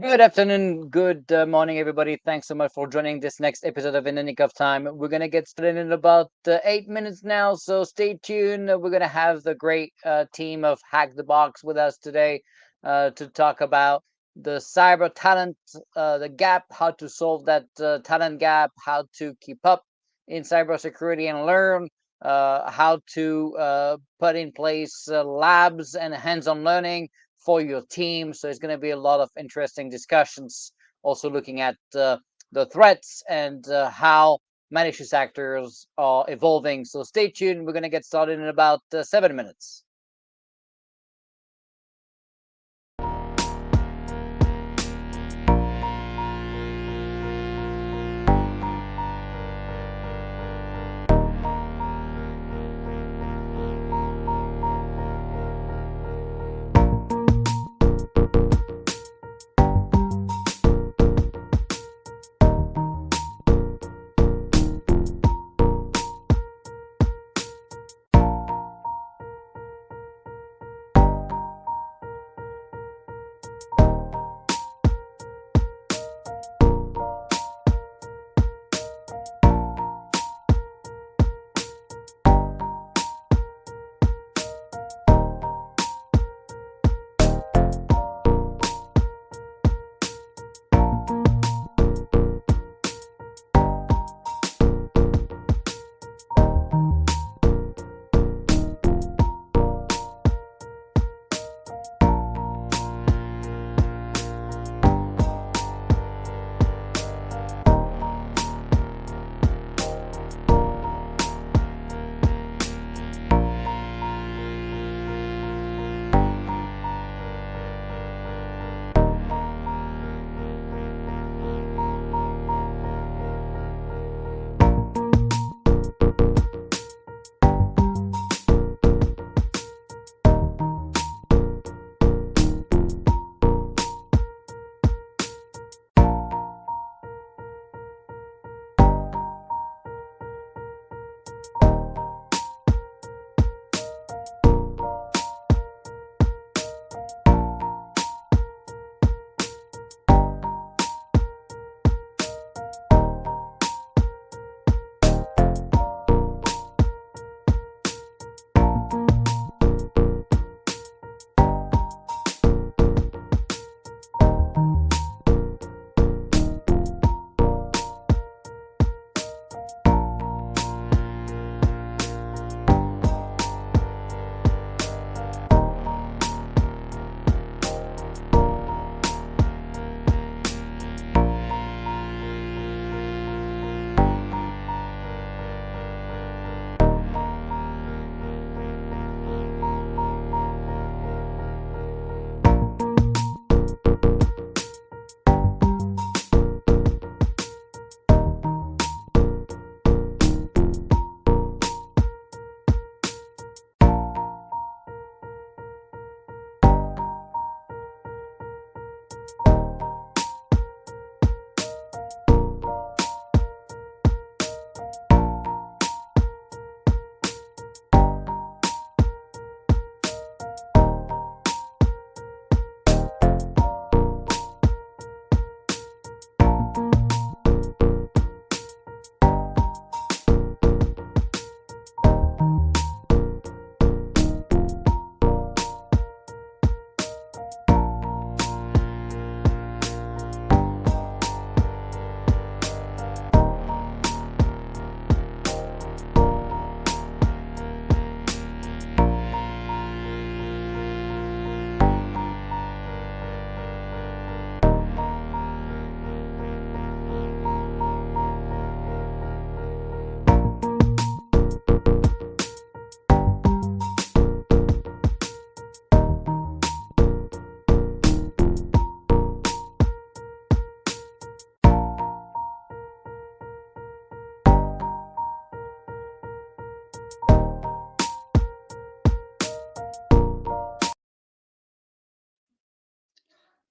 Good afternoon, good morning, everybody. Thanks so much for joining this next episode of In the Nick of Time. We're going to get started in about 8 minutes now, so stay tuned. We're going to have the great team of Hack the Box with us today to talk about the cyber talent, the gap, how to solve that talent gap, how to keep up in cybersecurity and learn, how to put in place labs and hands-on learning for your team. So it's going to be a lot of interesting discussions, also looking at the threats and how malicious actors are evolving. So stay tuned. We're going to get started in about 7 minutes.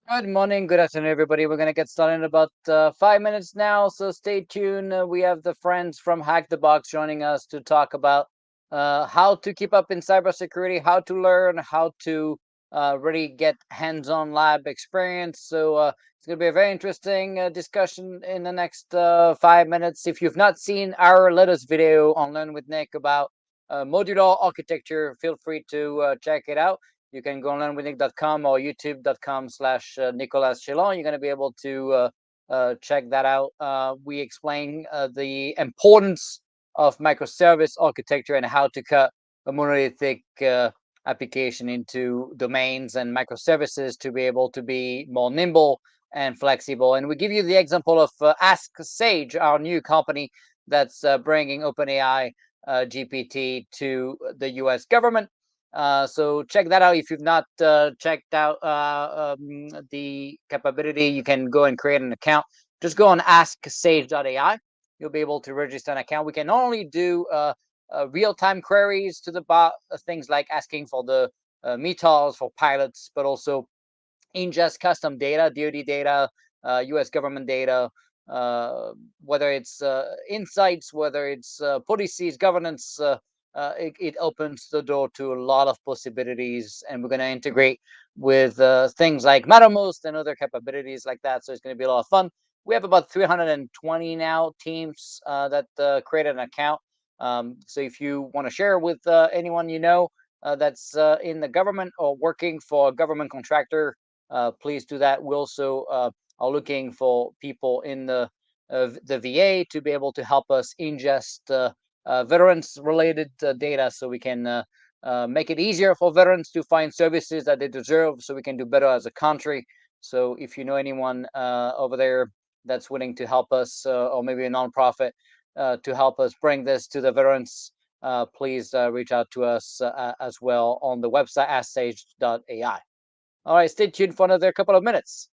Good morning, good afternoon, everybody. We're going to get started in about 5 minutes now, so stay tuned. We have the friends from Hack the Box joining us to talk about how to keep up in cybersecurity, how to learn, how to really get hands-on lab experience. So it's going to be a very interesting discussion in the next 5 minutes. If you've not seen our latest video on Learn with Nick about modular architecture, feel free to check it out. You can go on learnwithnick.com or youtube.com/Nicolas Chillon. You're going to be able to check that out. We explain the importance of microservice architecture and how to cut a monolithic application into domains and microservices to be able to be more nimble and flexible. And we give you the example of Ask Sage, our new company that's bringing OpenAI GPT to the US government. So check that out. If you've not checked out the capability, you can go and create an account. Just go on AskSage.ai. You'll be able to register an account. We can not only do real-time queries to the bot, things like asking for the METARs for pilots, but also ingest custom data, DoD data, U.S. government data, whether it's insights, whether it's policies, governance. It opens the door to a lot of possibilities, and we're going to integrate with things like Mattermost and other capabilities like that. So it's going to be a lot of fun. We have about 320 now teams that created an account. So if you want to share with anyone you know that's in the government or working for a government contractor, please do that. We also are looking for people in the VA to be able to help us ingest veterans related data so we can make it easier for veterans to find services that they deserve so we can do better as a country. So if you know anyone over there that's willing to help us, or maybe a nonprofit to help us bring this to the veterans, please reach out to us as well on the website asksage.ai. All right, stay tuned for another couple of minutes.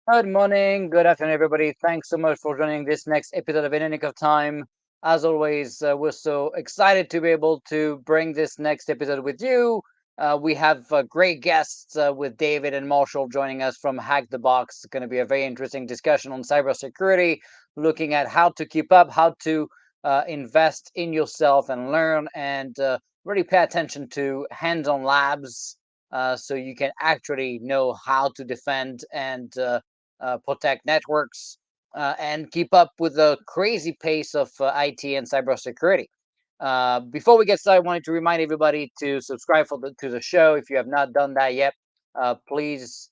Good morning, good afternoon, everybody. Thanks so much for joining this next episode of In a Nick of Time. As always, we're so excited to be able to bring this next episode with you. We have great guests with David and Marshall joining us from Hack the Box. It's going to be a very interesting discussion on cybersecurity, looking at how to keep up, how to invest in yourself and learn, and really pay attention to hands-on labs so you can actually know how to defend and protect networks. and keep up with the crazy pace of IT and cybersecurity. Before we get started, I wanted to remind everybody to subscribe to the show if you have not done that yet. Please.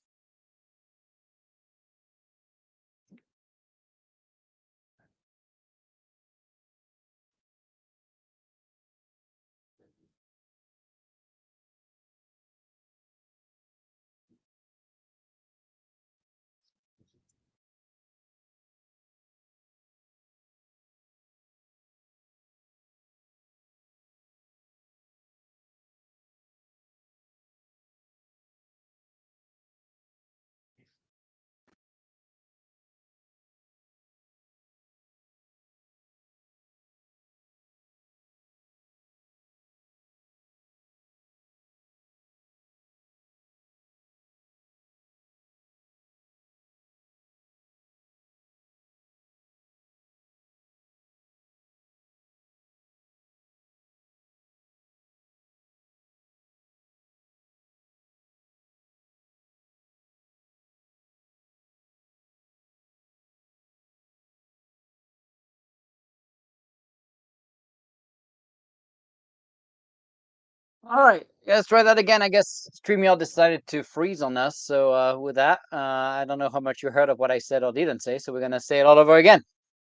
All right, let's try that again. I guess StreamYard decided to freeze on us. So with that, I don't know how much you heard of what I said or didn't say. So we're gonna say it all over again.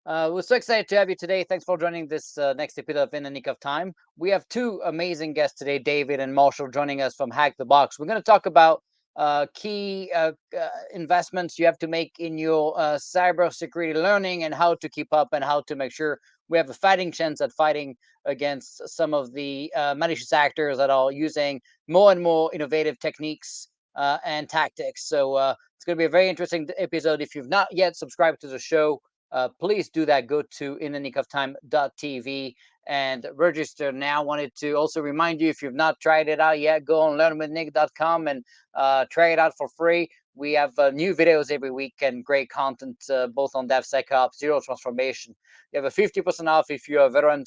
We're so excited to have you today. Thanks for joining this next episode of In the Nick of Time. We have two amazing guests today, David and Marshall, joining us from Hack the Box. We're going to talk about key investments you have to make in your cybersecurity learning and how to keep up and how to make sure we have a fighting chance at fighting against some of the malicious actors that are using more and more innovative techniques and tactics. So it's going to be a very interesting episode. If you've not yet subscribed to the show, please do that. Go to inthenickofTime.tv and register now. Wanted to also remind you, if you've not tried it out yet, go on learnwithnick.com and try it out for free. We have new videos every week and great content both on DevSecOps, zero transformation. You have a 50% off if you're a veteran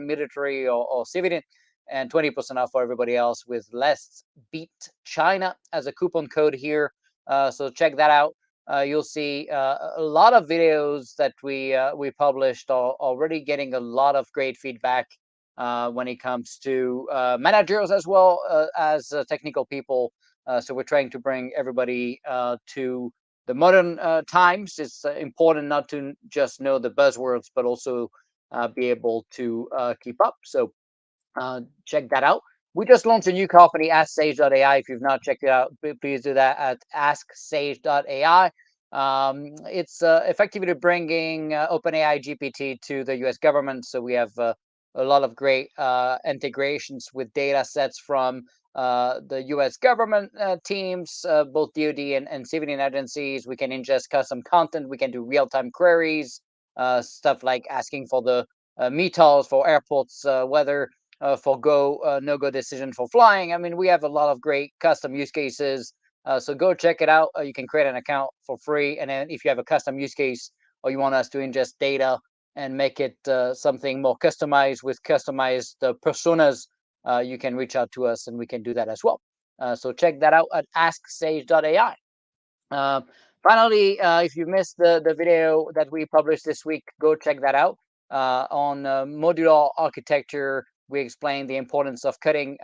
military or civilian, and 20% off for everybody else with Let's Beat China as a coupon code here. So check that out. You'll see a lot of videos that we published are already getting a lot of great feedback when it comes to managers as well as technical people. So we're trying to bring everybody to the modern times. It's important not to just know the buzzwords, but also be able to keep up. So check that out. We just launched a new company, AskSage.ai. If you've not checked it out, please do that at AskSage.ai. It's effectively bringing OpenAI GPT to the US government. So we have a lot of great integrations with data sets from the US government teams, both DoD and civilian agencies. We can ingest custom content. We can do real time queries, stuff like asking for the METALs for airports, weather, for go no go decision for flying. I mean, we have a lot of great custom use cases. So go check it out. You can create an account for free, and then if you have a custom use case or you want us to ingest data and make it something more customized with customized personas, you can reach out to us and we can do that as well. So check that out at AskSage.ai. Uh, Finally, if you missed the video that we published this week, go check that out. On modular architecture, we explain the importance of cutting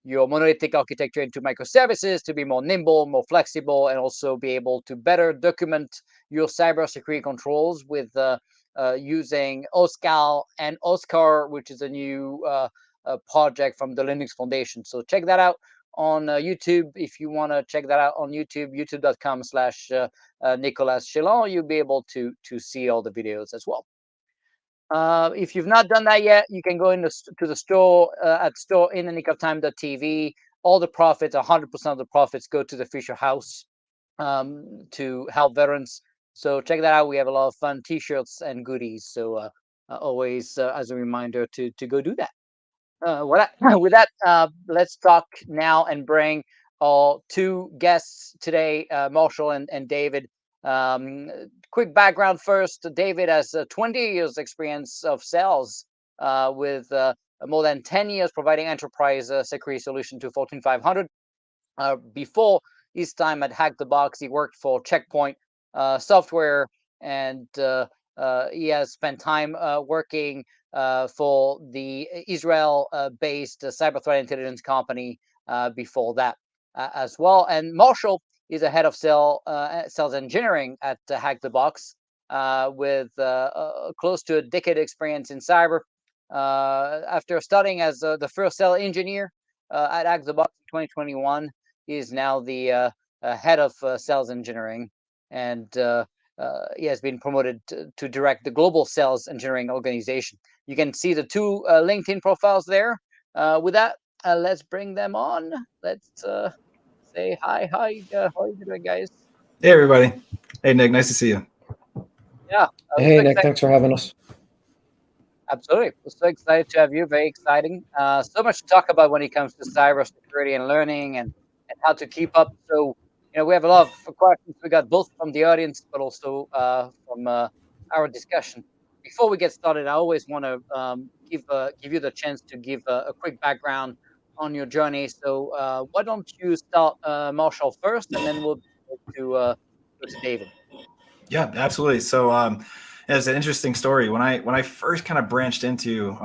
your monolithic architecture into microservices to be more nimble, more flexible, and also be able to better document your cybersecurity controls with using OSCAL and OSCAR, which is a new project from the Linux Foundation. So check that out on YouTube. If you want to check that out on YouTube, youtube.com/Nicolas Chillon, you'll be able to see all the videos as well. If you've not done that yet, you can go to the store at store.inthenickofTime.tv. All the profits, 100% of the profits, go to the Fisher House to help veterans. So check that out. We have a lot of fun T-shirts and goodies. So always as a reminder to go do that. With that, let's talk now and bring our two guests today, Marshall and David. Quick background first. David has 20 years experience of sales with more than 10 years providing enterprise security solution to Fortune 500. Before his time at Hack the Box, he worked for Checkpoint Software, and he has spent time working for the Israel-based cyber threat intelligence company before that as well. And Marshall is a head of sales engineering at Hack the Box with close to a decade experience in cyber. After studying as the first sales engineer at Hack the Box in 2021, he is now the head of sales engineering, and he has been promoted to direct the global sales engineering organization. You can see the two LinkedIn profiles there. With that, let's bring them on. Let's say hi. Hi, how are you doing, guys? Hey, everybody. Hey, Nick. Nice to see you. Yeah, I'm Hey, so Nick, excited. thanks for having us. Absolutely. We're so excited to have you. Very exciting. So much to talk about when it comes to cybersecurity and learning and how to keep up. So, we have a lot of questions we got both from the audience, but also from our discussion. Before we get started, I always want to give you the chance to give a quick background on your journey. So, why don't you start, Marshall, first, and then we'll go to David. Yeah, absolutely. So, it's an interesting story. When I first kind of branched into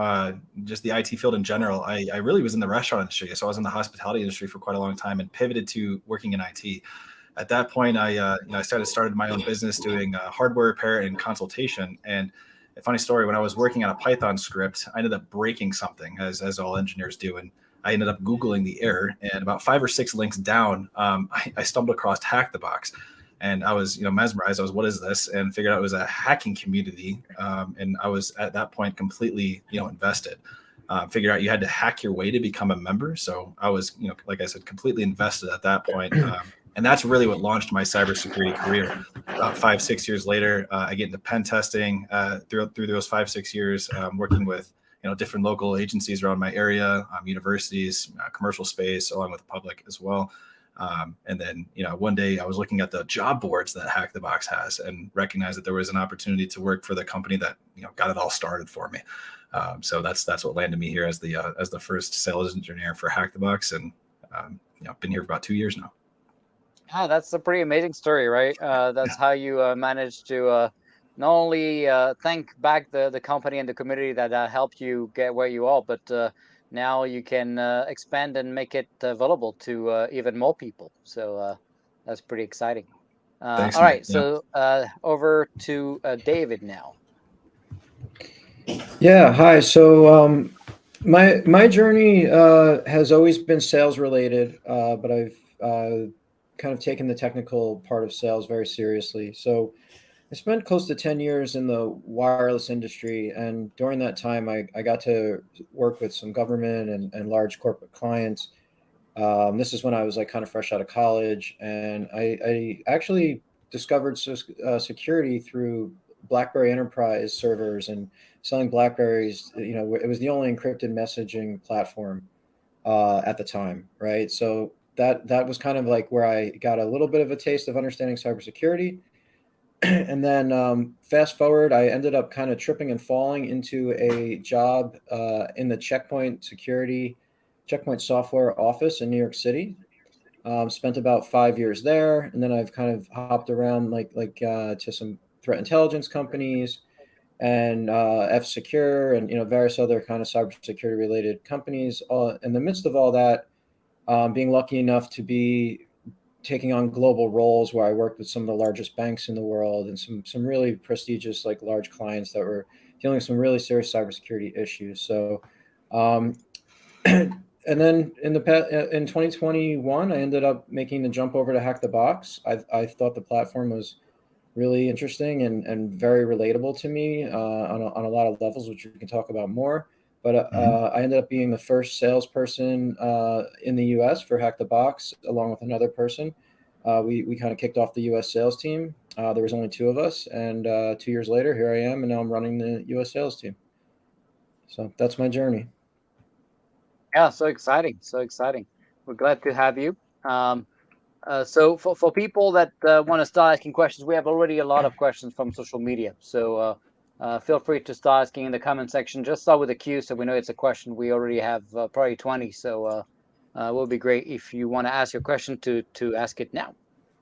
just the IT field in general, I really was in the restaurant industry. So I was in the hospitality industry for quite a long time and pivoted to working in IT. At that point, I started my own business doing hardware repair and consultation. And a funny story, when I was working on a Python script, I ended up breaking something, as all engineers do, and I ended up Googling the error. And about 5 or 6 links down, I stumbled across Hack the Box, and I was mesmerized. I was, what is this? And figured out it was a hacking community, and I was at that point completely invested. Figured out you had to hack your way to become a member. So I was, like I said, completely invested at that point. And that's really what launched my cybersecurity career. About 5, 6 years later, I get into pen testing. Through those 5, 6 years, working with different local agencies around my area, universities, commercial space, along with the public as well. And then, one day I was looking at the job boards that Hack the Box has and recognized that there was an opportunity to work for the company that got it all started for me. So that's what landed me here as the first sales engineer for Hack the Box, and been here for about 2 years now. Ah, that's a pretty amazing story, right? That's how you managed to not only thank back the company and the community that helped you get where you are, but now you can expand and make it available to even more people. So that's pretty exciting. Thanks, All Nick. right, Yeah. so over to David now. Yeah, hi. So my journey has always been sales related, but I've kind of taken the technical part of sales very seriously. So I spent close to 10 years in the wireless industry, and during that time, I got to work with some government and large corporate clients. This is when I was like kind of fresh out of college, and I actually discovered security through BlackBerry Enterprise servers and selling Blackberries. It was the only encrypted messaging platform at the time, right? So that was kind of like where I got a little bit of a taste of understanding cybersecurity. And then fast forward, I ended up kind of tripping and falling into a job in the checkpoint software office in New York City. Spent about 5 years there, and then I've kind of hopped around to some threat intelligence companies and F Secure and various other kind of cybersecurity related companies. In the midst of all that, being lucky enough to be taking on global roles where I worked with some of the largest banks in the world and some really prestigious like large clients that were dealing with some really serious cybersecurity issues. So, um, and then in 2021, I ended up making the jump over to Hack the Box. I thought the platform was really interesting and very relatable to me on a lot of levels, which we can talk about more. But Mhm. I ended up being the first salesperson in the U.S. for Hack the Box, along with another person. We kind of kicked off the U.S. sales team. There was only two of us, and 2 years later, here I am, and now I'm running the U.S. sales team. So that's my journey. Yeah, so exciting, so exciting. We're glad to have you. Um, so for people that want to start asking questions, we have already a lot of questions from social media. So feel free to start asking in the comment section. Just start with a Q so we know it's a question. We already have probably 20. So it will be great if you want to ask your question to ask it now.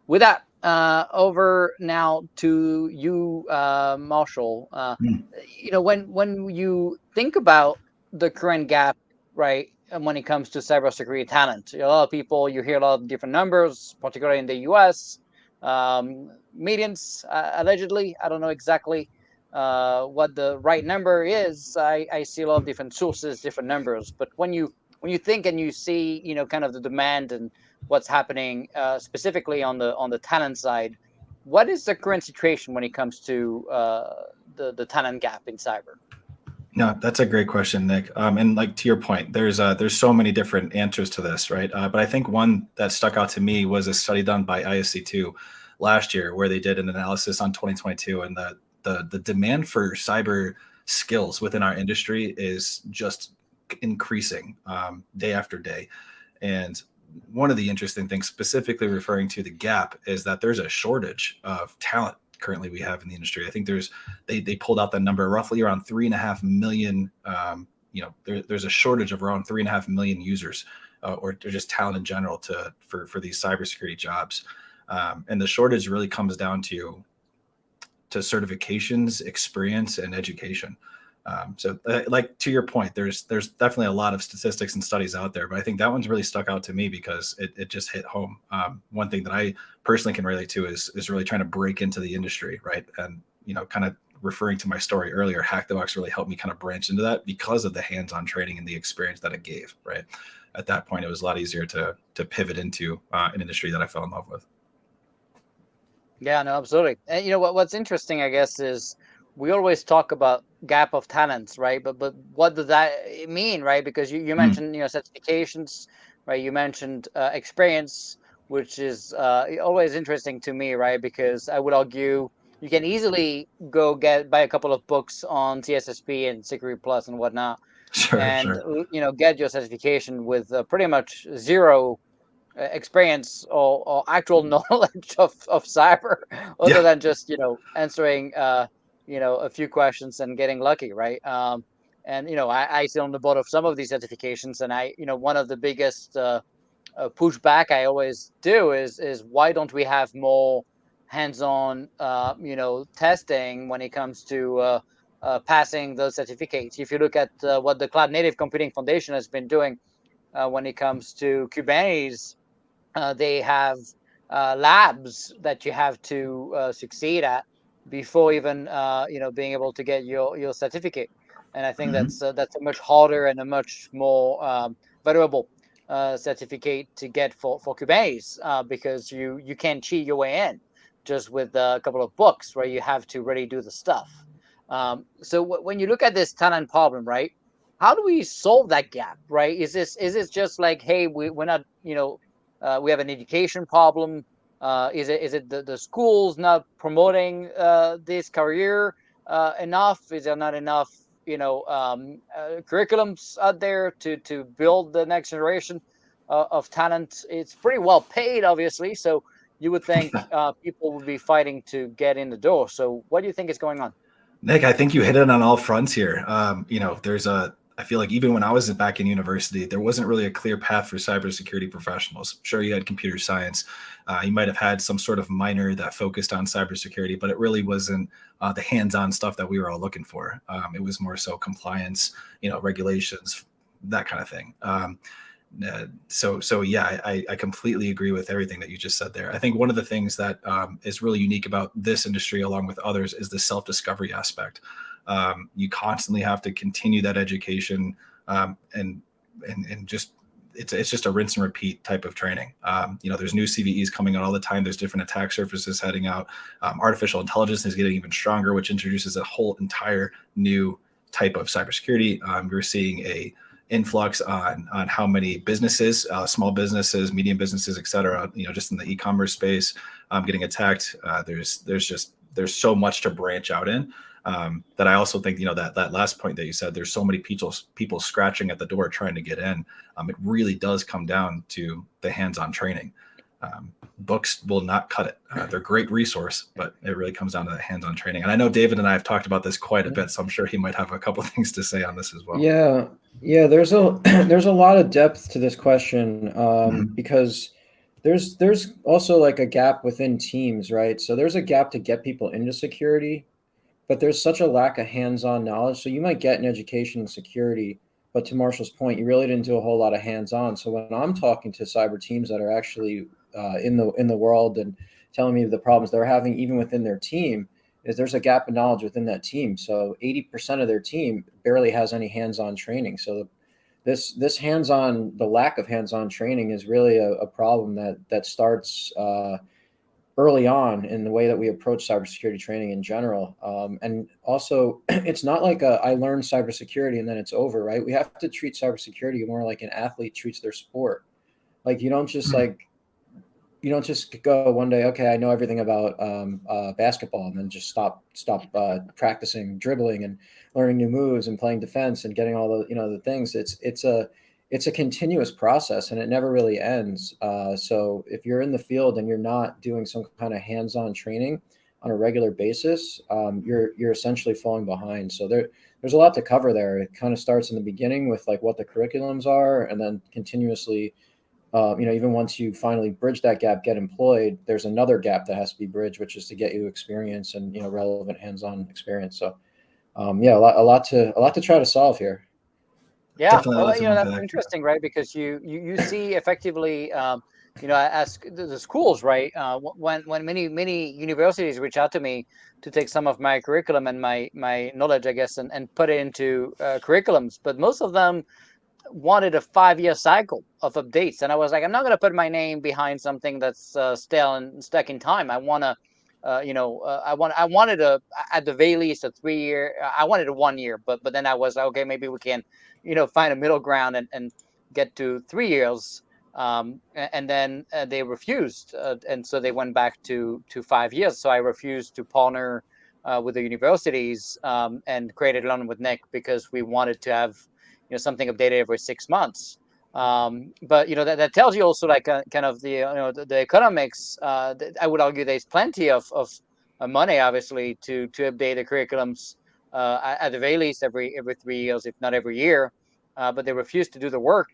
With that, over now to you, Marshall. Mm. When you think about the current gap, right, and when it comes to cybersecurity talent, a lot of people, you hear a lot of different numbers, particularly in the U.S. Millions, allegedly. I don't know exactly what the right number is. I see a lot of different sources, different numbers. But when you think and you see, kind of the demand and what's happening specifically on the talent side, what is the current situation when it comes to the talent gap in cyber? No, that's a great question, Nick. And like to your point, there's so many different answers to this, right? But I think one that stuck out to me was a study done by ISC2 last year, where they did an analysis on 2022, and the demand for cyber skills within our industry is just increasing day after day. And one of the interesting things, specifically referring to the gap, is that there's a shortage of talent currently we have in the industry. I think they pulled out the number roughly around 3.5 million. There's a shortage of around 3.5 million users, or just talent in general for these cybersecurity jobs. And the shortage really comes down to certifications, experience, and education. Like to your point, there's definitely a lot of statistics and studies out there, but I think that one's really stuck out to me because it just hit home. One thing that I personally can relate to is really trying to break into the industry, right? And kind of referring to my story earlier, Hack the Box really helped me kind of branch into that because of the hands-on training and the experience that it gave. Right at that point, it was a lot easier to pivot into an industry that I fell in love with. Yeah, no, absolutely. And what's interesting, I guess, is we always talk about gap of talents, right? But what does that mean, right? Because you mentioned certifications, right? You mentioned experience, which is always interesting to me, right? Because I would argue you can easily go buy a couple of books on CSSP and Security Plus and whatnot, and Sure. get your certification with pretty much zero experience or actual knowledge of cyber, other Yeah. than just answering a few questions and getting lucky, right? And I sit on the board of some of these certifications, and one of the biggest pushback I always do is why don't we have more hands-on testing when it comes to passing those certificates. If you look at what the Cloud Native Computing Foundation has been doing when it comes to Kubernetes, they have labs that you have to succeed at before even being able to get your certificate. And I think Mhm. that's a much harder and a much more valuable certificate to get for Kubernetes, because you can't cheat your way in just with a couple of books, where you have to really do the stuff. So when you look at this talent problem, right? How do we solve that gap, right? Is this just like, hey, we're not, we have an education problem? Is it the schools not promoting this career enough? Is there not enough curriculums out there to build the next generation of talent? It's pretty well paid, obviously, so you would think people would be fighting to get in the door. So what do you think is going on? Nick, I think you hit it on all fronts here. I feel like even when I was back in university, there wasn't really a clear path for cybersecurity professionals. Sure, you had computer science. You might have had some sort of minor that focused on cybersecurity, but it really wasn't the hands-on stuff that we were all looking for. It was more so compliance, regulations, that kind of thing. So yeah, I completely agree with everything that you just said there. I think one of the things that is really unique about this industry, along with others, is the self-discovery aspect. You constantly have to continue that education, and just it's just a rinse and repeat type of training. There's new CVEs coming out all the time. There's different attack surfaces heading out. Artificial intelligence is getting even stronger, which introduces a whole entire new type of cybersecurity. We're seeing a influx on how many businesses, small businesses, medium businesses, et cetera, just in the e-commerce space, getting attacked. There's so much to branch out in, that I also think, that last point that you said, there's so many people scratching at the door trying to get in. It really does come down to the hands-on training. Books will not cut it. They're a great resource, but it really comes down to the hands-on training. And I know David and I have talked about this quite a bit, so I'm sure he might have a couple of things to say on this as well. Yeah, there's a there's a lot of depth to this question, Mhm. because There's also like a gap within teams, right? So there's a gap to get people into security, but there's such a lack of hands-on knowledge. So you might get an education in security, but to Marshall's point, you really didn't do a whole lot of hands-on. So when I'm talking to cyber teams that are actually in the world and telling me the problems they're having even within their team, is there's a gap in knowledge within that team. So 80% of their team barely has any hands-on training. So this hands-on, the lack of hands-on training is really a problem that starts early on in the way that we approach cybersecurity training in general. And also, it's not like I learned cybersecurity and then it's over, right? We have to treat cybersecurity more like an athlete treats their sport. Like you don't just go one day, okay, I know everything about basketball, and then just stop practicing dribbling and learning new moves and playing defense and getting all the things. It's a continuous process and it never really ends. So if you're in the field and you're not doing some kind of hands-on training on a regular basis, you're essentially falling behind. So there's a lot to cover there. It kind of starts in the beginning with like what the curriculums are, and then continuously even once you finally bridge that gap, get employed, there's another gap that has to be bridged, which is to get you experience and relevant hands-on experience. So a lot to try to solve here. Yeah, Definitely a well, lot to that's unpack. interesting, right? Because you see effectively, as the schools, right? When many universities reach out to me to take some of my curriculum and my knowledge, I guess, and put it into curriculums, but most of them wanted a 5-year cycle of updates, and I was like, I'm not going to put my name behind something that's stale and stuck in time. I want to I wanted a, at the very least, a 3 year. I wanted a 1 year, but then I was okay, maybe we can find a middle ground and get to 3 years. And then they refused, and so they went back to 5 years. So I refused to partner with the universities, and created Learn with Nick, because we wanted to have something updated every 6 months. But that tells you also, like, kind of the economics. I would argue there's plenty of money, obviously, to update the curriculums, at the very least every 3 years, if not every year. But they refuse to do the work.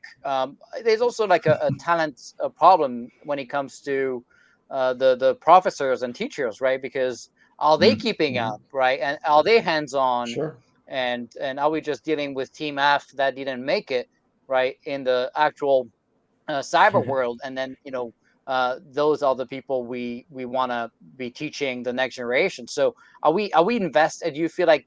There's also like a talent problem when it comes to the professors and teachers, right? Because are they Mm. keeping up, right? And are they hands on? Sure. And are we just dealing with Team F that didn't make it, right, in the actual cyber world? And then those are the people we want to be teaching the next generation. So are we invested? Do you feel like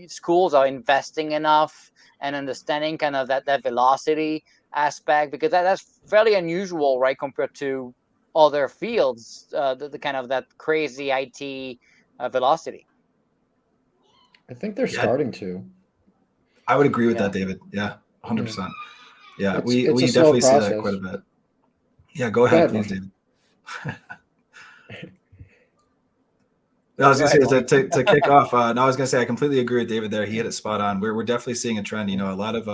schools are investing enough and understanding kind of that velocity aspect? Because that's fairly unusual, right, compared to other fields, the kind of that crazy IT velocity. I think they're Yeah, starting to. I would agree with Yeah. that, David. Yeah, Yeah. 100%. Yeah, It's we it's a we slow definitely see that quite process. a bit. Yeah, go Go ahead, ahead, please, Marshall. David. No, I was Go gonna ahead, say Marshall. to kick off. No, I was gonna say I completely agree with David there. He hit it spot on. We're definitely seeing a trend. A lot of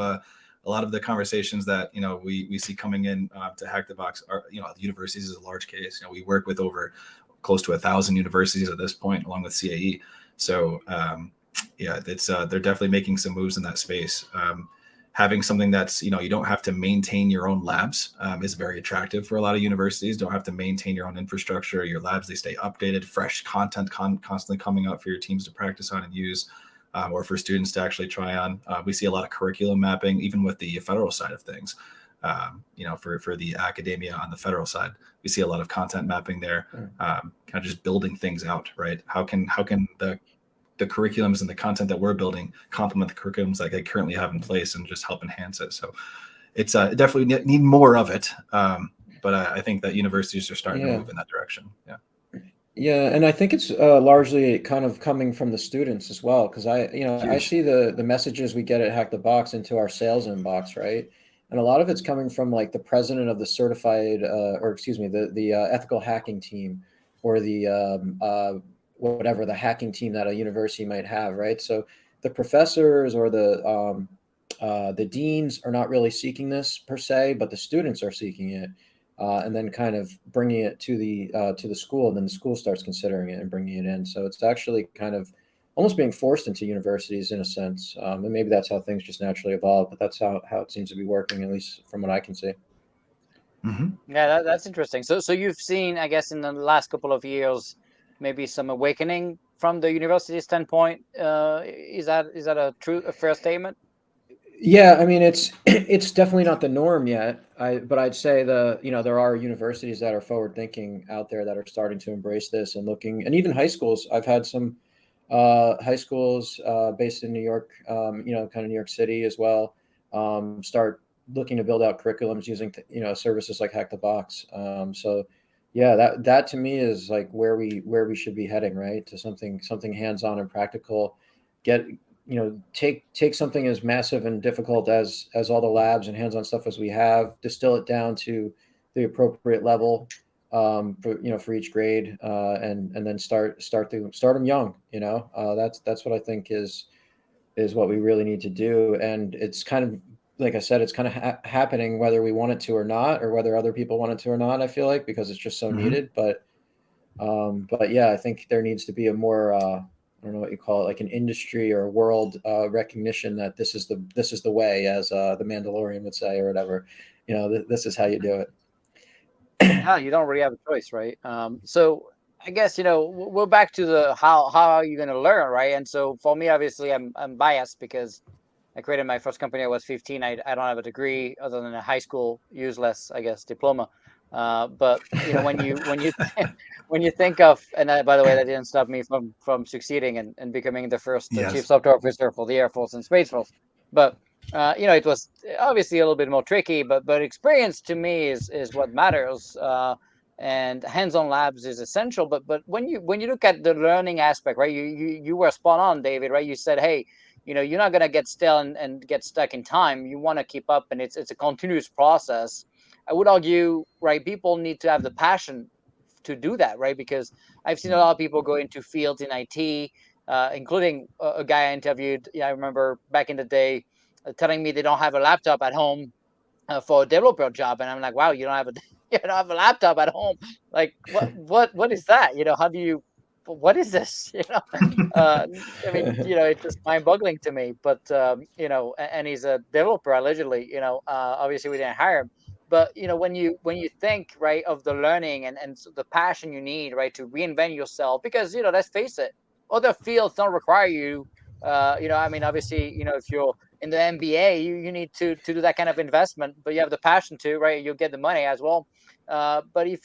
the conversations that we see coming in to Hack the Box are the universities is a large case. We work with over close to 1,000 universities at this point, along with CAE. So yeah, it's they're definitely making some moves in that space. Having something that's you don't have to maintain your own labs is very attractive for a lot of universities. Don't have to maintain your own infrastructure. Your labs, they stay updated, fresh content constantly coming out for your teams to practice on and use, or for students to actually try on. We see a lot of curriculum mapping, even with the federal side of things. For the academia on the federal side, we see a lot of content mapping there, kind of just building things out, right? How can the curriculums and the content that we're building complement the curriculums that they currently have in place and just help enhance it. So it's definitely need more of it. But I think that universities are starting to Yeah. move in that direction. Yeah. Yeah, and I think it's largely kind of coming from the students as well, because I Huge. see the messages we get at Hack the Box into our sales inbox, right? And a lot of it's coming from like the president of the certified, or excuse me, the ethical hacking team, or the whatever the hacking team that a university might have, right? So the professors or the deans are not really seeking this per se, but the students are seeking it, and then kind of bringing it to the school, and then the school starts considering it and bringing it in. So it's actually kind of almost being forced into universities in a sense, and maybe that's how things just naturally evolve. But that's how it seems to be working, at least from what I can see. Yeah, that's interesting. So you've seen, I guess, in the last couple of years, maybe some awakening from the university standpoint. Is that a fair statement? Yeah, I mean it's definitely not the norm yet. But I'd say there are universities that are forward thinking out there that are starting to embrace this and looking, and even high schools. I've had some high schools based in New York, kind of New York City as well, start looking to build out curriculums using services like Hack the Box. So yeah, that to me is like where we should be heading, right? To something hands on and practical. Get take something as massive and difficult as all the labs and hands-on stuff as we have, distill it down to the appropriate level for each grade, and then start them young. That's what I think is what we really need to do, and it's kind of like I said, it's kind of happening whether we want it to or not, or whether other people want it to or not. I feel like because it's just so Hmm. needed, but yeah, I think there needs to be a more I don't know what you call it, like an industry or a world recognition that this is the way, as the Mandalorian would say, or whatever. This is how you do it. Yeah, you don't really have a choice, right? So I guess we're back to the how are you going to learn, right? And so for me, obviously, I'm biased because I created my first company. I was 15. I don't have a degree other than a high school useless, I guess, diploma. But when you when you think of, and by the way, that didn't stop me from succeeding and becoming the first chief Yes. software officer for the Air Force and Space Force. But it was obviously a little bit more tricky. But experience to me is what matters. And hands-on labs is essential. But when you look at the learning aspect, right? You were spot on, David, right? You said, hey, you're not going to get stale and get stuck in time. You want to keep up, and it's a continuous process. I would argue, right, people need to have the passion to do that, right? Because I've seen a lot of people go into fields in IT, including a guy I interviewed. I remember back in the day telling me they don't have a laptop at home for a developer job, and I'm like, wow, you don't have a you don't have a laptop at home. Like, what is that? How do you? What is this? Uh, I mean, it's just mind-boggling to me. But and he's a developer allegedly. Obviously we didn't hire him. But when you think, right, of the learning and the passion you need, right, to reinvent yourself, because let's face it, other fields don't require you. I mean, obviously, if you're in the MBA, you need to do that kind of investment, but you have the passion to, right? You'll get the money as well. But if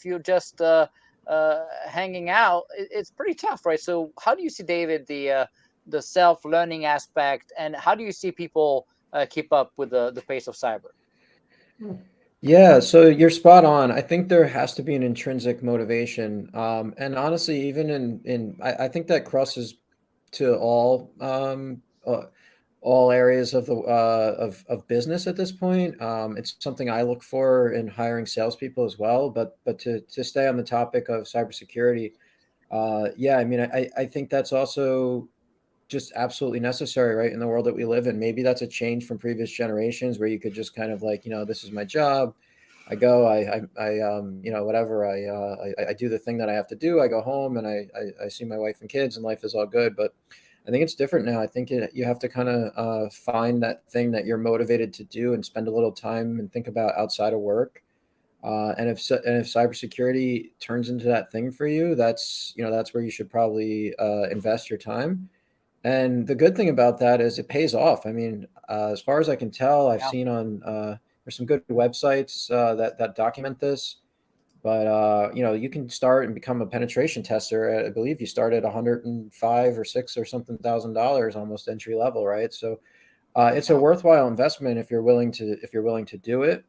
you're just hanging out, it's pretty tough, right? So how do you see, David, the self-learning aspect, and how do you see people keep up with the pace of cyber? Yeah, so you're spot on. I think there has to be an intrinsic motivation, and honestly, even I think that crosses to all areas of the of business at this point. It's something I look for in hiring salespeople as well. But to stay on the topic of cybersecurity, yeah, I mean, I think that's also just absolutely necessary, right, in the world that we live in. Maybe that's a change from previous generations where you could just kind of like, this is my job. I go, whatever. I do the thing that I have to do. I go home and I see my wife and kids, and life is all good. But I think it's different now. I think you have to kind of find that thing that you're motivated to do and spend a little time and think about outside of work. And if cybersecurity turns into that thing for you, that's where you should probably invest your time. And the good thing about that is it pays off. I mean, as far as I can tell, I've Yeah. seen on there's some good websites that document this. But you can start and become a penetration tester. I believe you start at 105 or six or something $1,000, almost entry level, right? So it's a Yeah. worthwhile investment if you're willing to do it.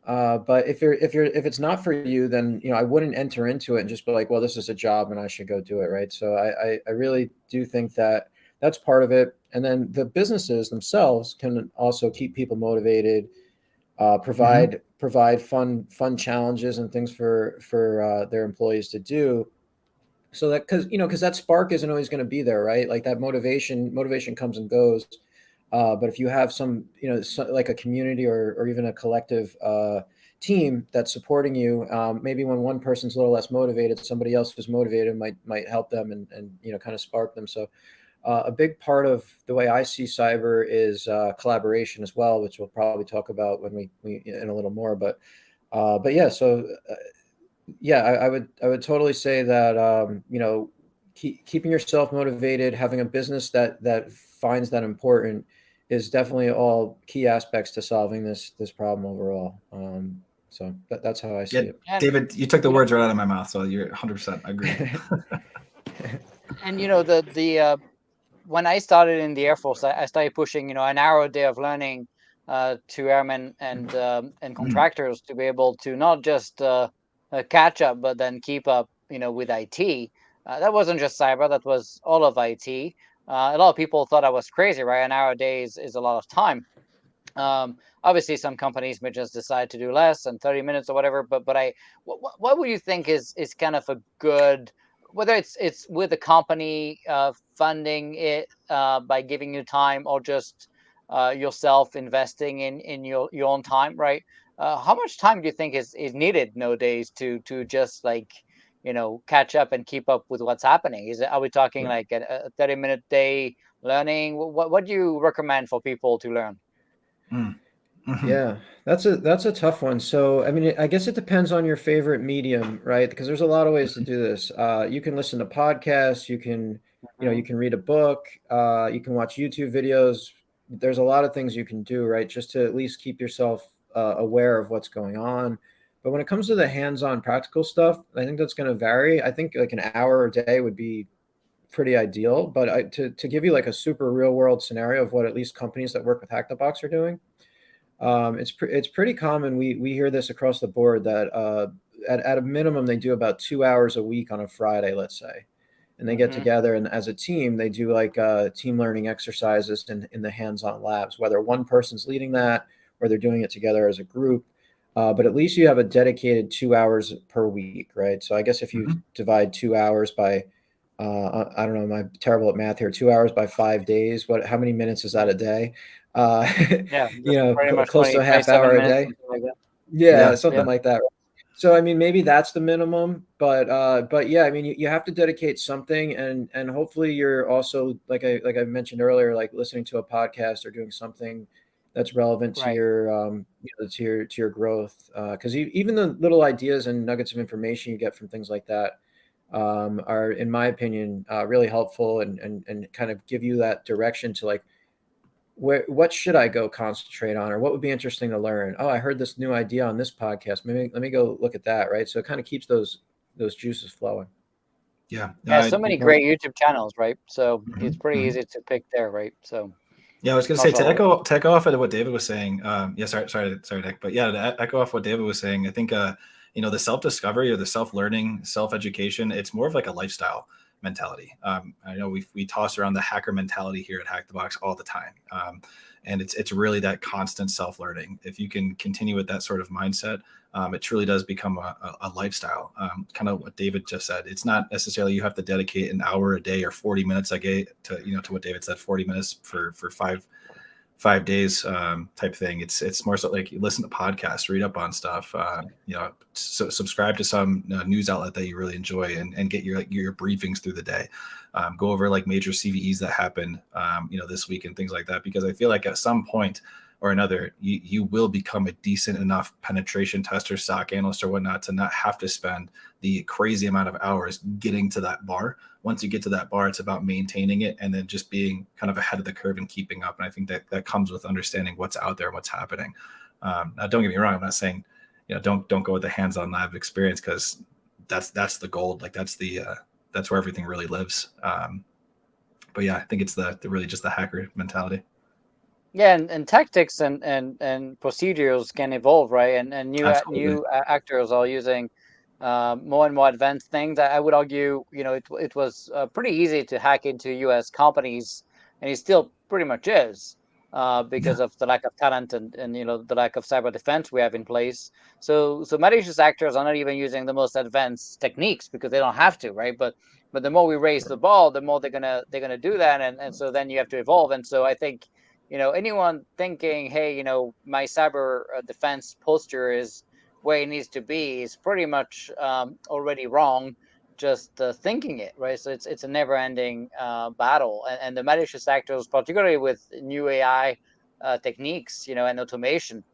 But if it's not for you, then I wouldn't enter into it and just be like, well, this is a job and I should go do it, right? So I really do think that that's part of it. And then the businesses themselves can also keep people motivated, Hmm. provide fun challenges and things for their employees to do. So that because that spark isn't always going to be there, right? Like that motivation comes and goes. But if you have some, like a community or even a collective team that's supporting you, maybe when one person's a little less motivated, somebody else who's motivated might help them and kind of spark them. So A big part of the way I see cyber is collaboration as well, which we'll probably talk about when we in a little more. But yeah, so yeah, I would totally say that keeping yourself motivated, having a business that finds that important is definitely all key aspects to solving this problem overall. So that's how I Yeah, see it. And David, you took the you know, words right out of my mouth, so you're 100% agreed. and the when I started in the Air Force, I started pushing, an hour a day of learning to airmen and Mm, contractors to be able to not just catch up, but then keep up, with IT. That wasn't just cyber; that was all of IT. A lot of people thought I was crazy, right? An hour a day is a lot of time. Obviously, some companies may just decide to do less than 30 minutes or whatever. What would you think is kind of a good, whether it's with the company funding it by giving you time, or just yourself investing in your own time, right? How much time do you think is needed nowadays to just like catch up and keep up with what's happening? Are we talking Right. like a 30-minute day learning? What do you recommend for people to learn? mm, mhm. Yeah, that's a tough one. So, I mean, I guess it depends on your favorite medium, right? Because there's a lot of ways to do this. You can listen to podcasts, you can read a book, you can watch YouTube videos. There's a lot of things you can do, right? Just to at least keep yourself aware of what's going on. But when it comes to the hands-on practical stuff, I think that's going to vary. I think like an hour a day would be pretty ideal. But to give you like a super real-world scenario of what at least companies that work with Hack the Box are doing. It's pretty common. We hear this across the board that at a minimum they do about 2 hours a week on a Friday, let's say, and they get Hmm. together and as a team they do like team learning exercises in the hands-on labs, whether one person's leading that or they're doing it together as a group. But at least you have a dedicated 2 hours per week, right? So I guess if you Mhm. divide 2 hours by I don't know, I'm terrible at math here. 2 hours by 5 days. How many minutes is that a day? Uh, Yeah, that's pretty much close to a half 27 hour a minutes, day. something like that. Yeah, Yeah, something yeah. like that. So I mean, maybe that's the minimum, but yeah, I mean, you have to dedicate something, and hopefully you're also like I mentioned earlier, like listening to a podcast or doing something that's relevant to Right. your to your growth. Because even the little ideas and nuggets of information you get from things like that are, in my opinion, really helpful and kind of give you that direction to like what should I go concentrate on, or what would be interesting to learn? Oh, I heard this new idea on this podcast. Maybe let me go look at that. Right. So it kind of keeps those juices flowing. Yeah. Yeah, so many Right. great YouTube channels, right? So it's Mhm, pretty mhm. easy to pick there, right? So, Yeah, I was going to say to Marshall. echo off of what David was saying. Yeah, sorry, Nick, but yeah, to echo off what David was saying, I think the self discovery or the self learning, self education, it's more of like a lifestyle mentality. I know we toss around the hacker mentality here at Hack the Box all the time, and it's really that constant self learning. If you can continue with that sort of mindset, it truly does become a lifestyle. Kind of what David just said. It's not necessarily you have to dedicate an hour a day or 40 minutes a day to what David said, 40 minutes for five days type thing. It's more so like you listen to podcasts, read up on stuff, subscribe to some news outlet that you really enjoy and get your briefings through the day. Go over like major CVEs that happen, this week and things like that, because I feel like at some point or another, you will become a decent enough penetration tester, SOC analyst or whatnot to not have to spend the crazy amount of hours getting to that bar. Once you get to that bar, it's about maintaining it and then just being kind of ahead of the curve and keeping up. And I think that comes with understanding what's out there and what's happening. Now, don't get me wrong. I'm not saying, don't go with the hands-on lab experience, because that's the gold. Like that's where everything really lives. But yeah, I think it's the really just the hacker mentality. Yeah, and tactics and procedures can evolve, right? And Absolutely. new actors are using more and more advanced things. I would argue, it was pretty easy to hack into U.S. companies, and it still pretty much is, Yeah. because of the lack of talent and the lack of cyber defense we have in place. So malicious actors are not even using the most advanced techniques because they don't have to, right? But the more we raise the ball, the more they're gonna do that, and so then you have to evolve. And so I think anyone thinking, hey, my cyber defense posture is where it needs to be is pretty much already wrong. just thinking it, right? So it's a never-ending battle, and the malicious actors, particularly with new AI techniques, and automation,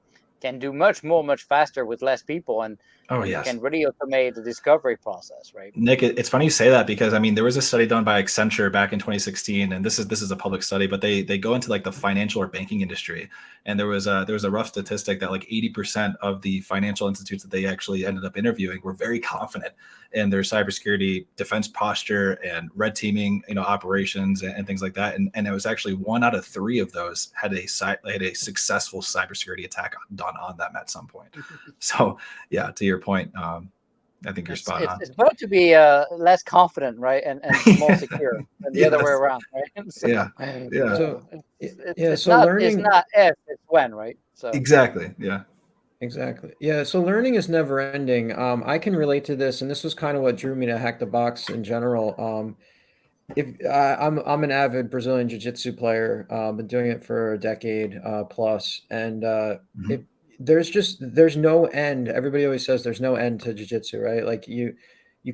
can do much more, much faster with less people, and Oh and yes. can really automate the discovery process, right? Nick, it's funny you say that because I mean there was a study done by Accenture back in 2016, and this is a public study, but they go into like the financial or banking industry, and there was a rough statistic that like 80% of the financial institutes that they actually ended up interviewing were very confident in their cybersecurity defense posture and red teaming, operations and things like that, and it was actually 1 out of 3 of those had a successful cybersecurity attack done on them at some point. So yeah, to your point. I think you're It's spot it's on. it's better to be less confident, right, and more secure than the other way Yes. around, right? So, Yeah. Yeah. So it's yeah, it's so not it's learning. not if, it's when, right? So Exactly. Yeah. Exactly. Yeah. So learning is never ending. I can relate to this, and this was kind of what drew me to Hack the Box in general. If I'm an avid Brazilian Jiu-Jitsu player, been doing it for a decade plus, and Mhm. it there's no end. Everybody always says there's no end to Jiu-Jitsu, right? Like you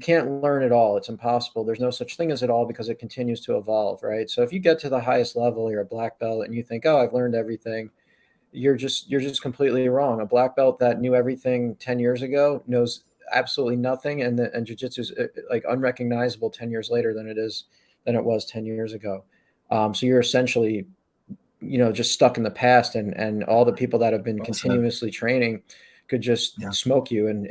can't learn it all. It's impossible. There's no such thing as it all because it continues to evolve, right? So if you get to the highest level, you're a black belt, and you think, oh, I've learned everything, you're just completely wrong. A black belt that knew everything 10 years ago knows absolutely nothing, and jiu-jitsu is like unrecognizable 10 years later than it was 10 years ago. So you're essentially, just stuck in the past, and all the people that have been Well said. continuously training could just Yeah. smoke you and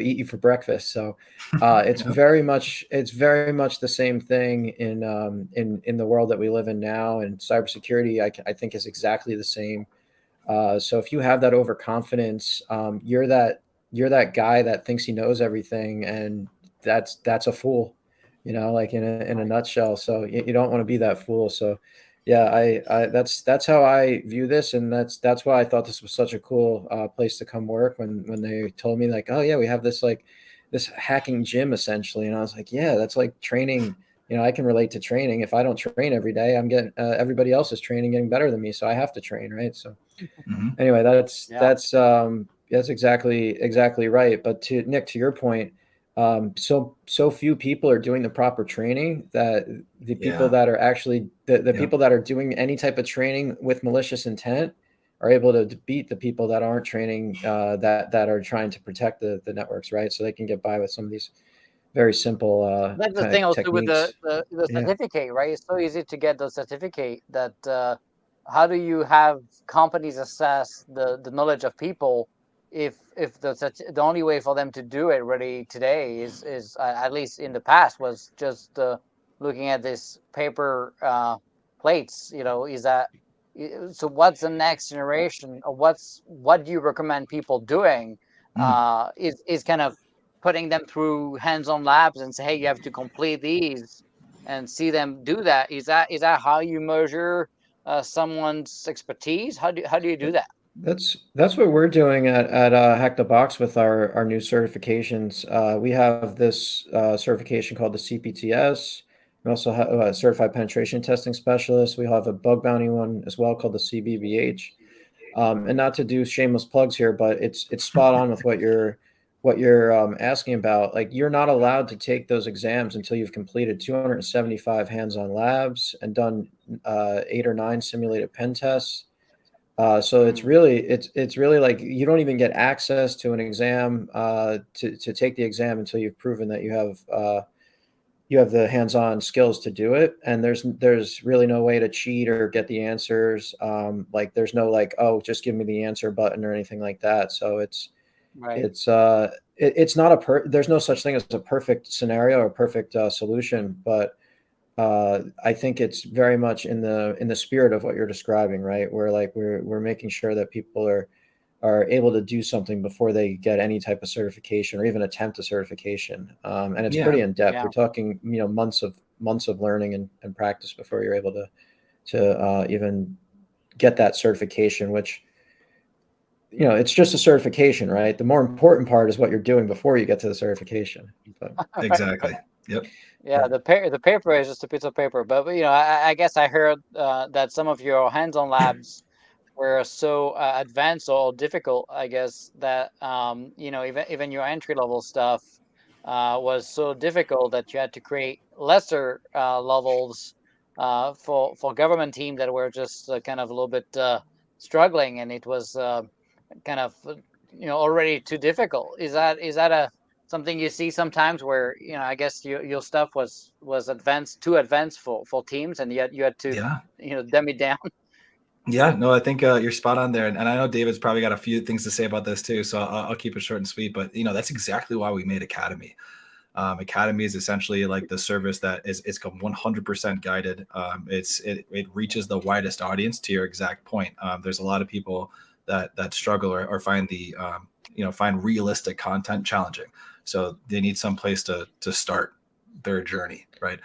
eat you for breakfast. So Yep. it's very much the same thing in the world that we live in now, and cybersecurity I think is exactly the same. So if you have that overconfidence, you're that guy that thinks he knows everything, and that's a fool, like in a right. nutshell. So you don't want to be that fool. So yeah, that's how I view this, and that's why I thought this was such a cool place to come work when they told me like, oh yeah, we have this like this hacking gym essentially, and I was like, yeah, that's like training. I can relate to training. If I don't train every day, I'm getting everybody else is training, getting better than me, so I have to train, right? So Hmm. anyway, that's Yeah. that's that's exactly right. But to Nick, to your point, so few people are doing the proper training that the people Yeah. that are actually the Yep. people that are doing any type of training with malicious intent are able to beat the people that aren't training that are trying to protect the networks, right? So they can get by with some of these very simple That's the kind thing of also with the, techniques. the, the Yeah. certificate, right? It's so easy to get the certificate that how do you have companies assess the knowledge of people if the only way for them to do it really today is at least in the past was just looking at this paper plates, is that so what's the next generation, or what do you recommend people doing Mm. is kind of putting them through hands-on labs and say, hey, you have to complete these and see them do that. Is that how you measure someone's expertise? How do you do that? That's what we're doing at Hack the Box with our new certifications. We have this certification called the CPTS. We also have a Certified Penetration Testing Specialist. We have a bug bounty one as well called the CBBH. And not to do shameless plugs here, but it's spot on with what you're asking about. Like you're not allowed to take those exams until you've completed 275 hands-on labs and done 8 or 9 simulated pen tests. So it's Mm, really it's really like you don't even get access to an exam to take the exam until you've proven that you have the hands-on skills to do it, and there's really no way to cheat or get the answers. Like there's no like, oh, just give me the answer button or anything like that. So right. it's not there's no such thing as a perfect scenario or perfect solution, but I think it's very much in the spirit of what you're describing, right? Where like we're making sure that people are able to do something before they get any type of certification or even attempt a certification. And it's Yeah. pretty in depth. Yeah. You're talking, months of learning and practice before you're able to even get that certification, which it's just a certification, right? The more important part is what you're doing before you get to the certification. But Exactly. Yep. Yeah, the paper is just a piece of paper, but I guess I heard that some of your hands-on labs were so advanced or difficult, I guess, that even your entry level stuff was so difficult that you had to create lesser levels for government teams that were just kind of a little bit struggling, and it was kind of already too difficult. Is that a something you see sometimes where I guess your stuff was too advanced for teams, and yet you had to Yeah. dumb it down? Yeah, no, I think you're spot on there, and I know David's probably got a few things to say about this too, so I'll keep it short and sweet. But that's exactly why we made Academy. Academy is essentially like the service that is 100% guided. It reaches the widest audience. To your exact point, there's a lot of people that struggle or find find realistic content challenging, so they need some place to start their journey, right?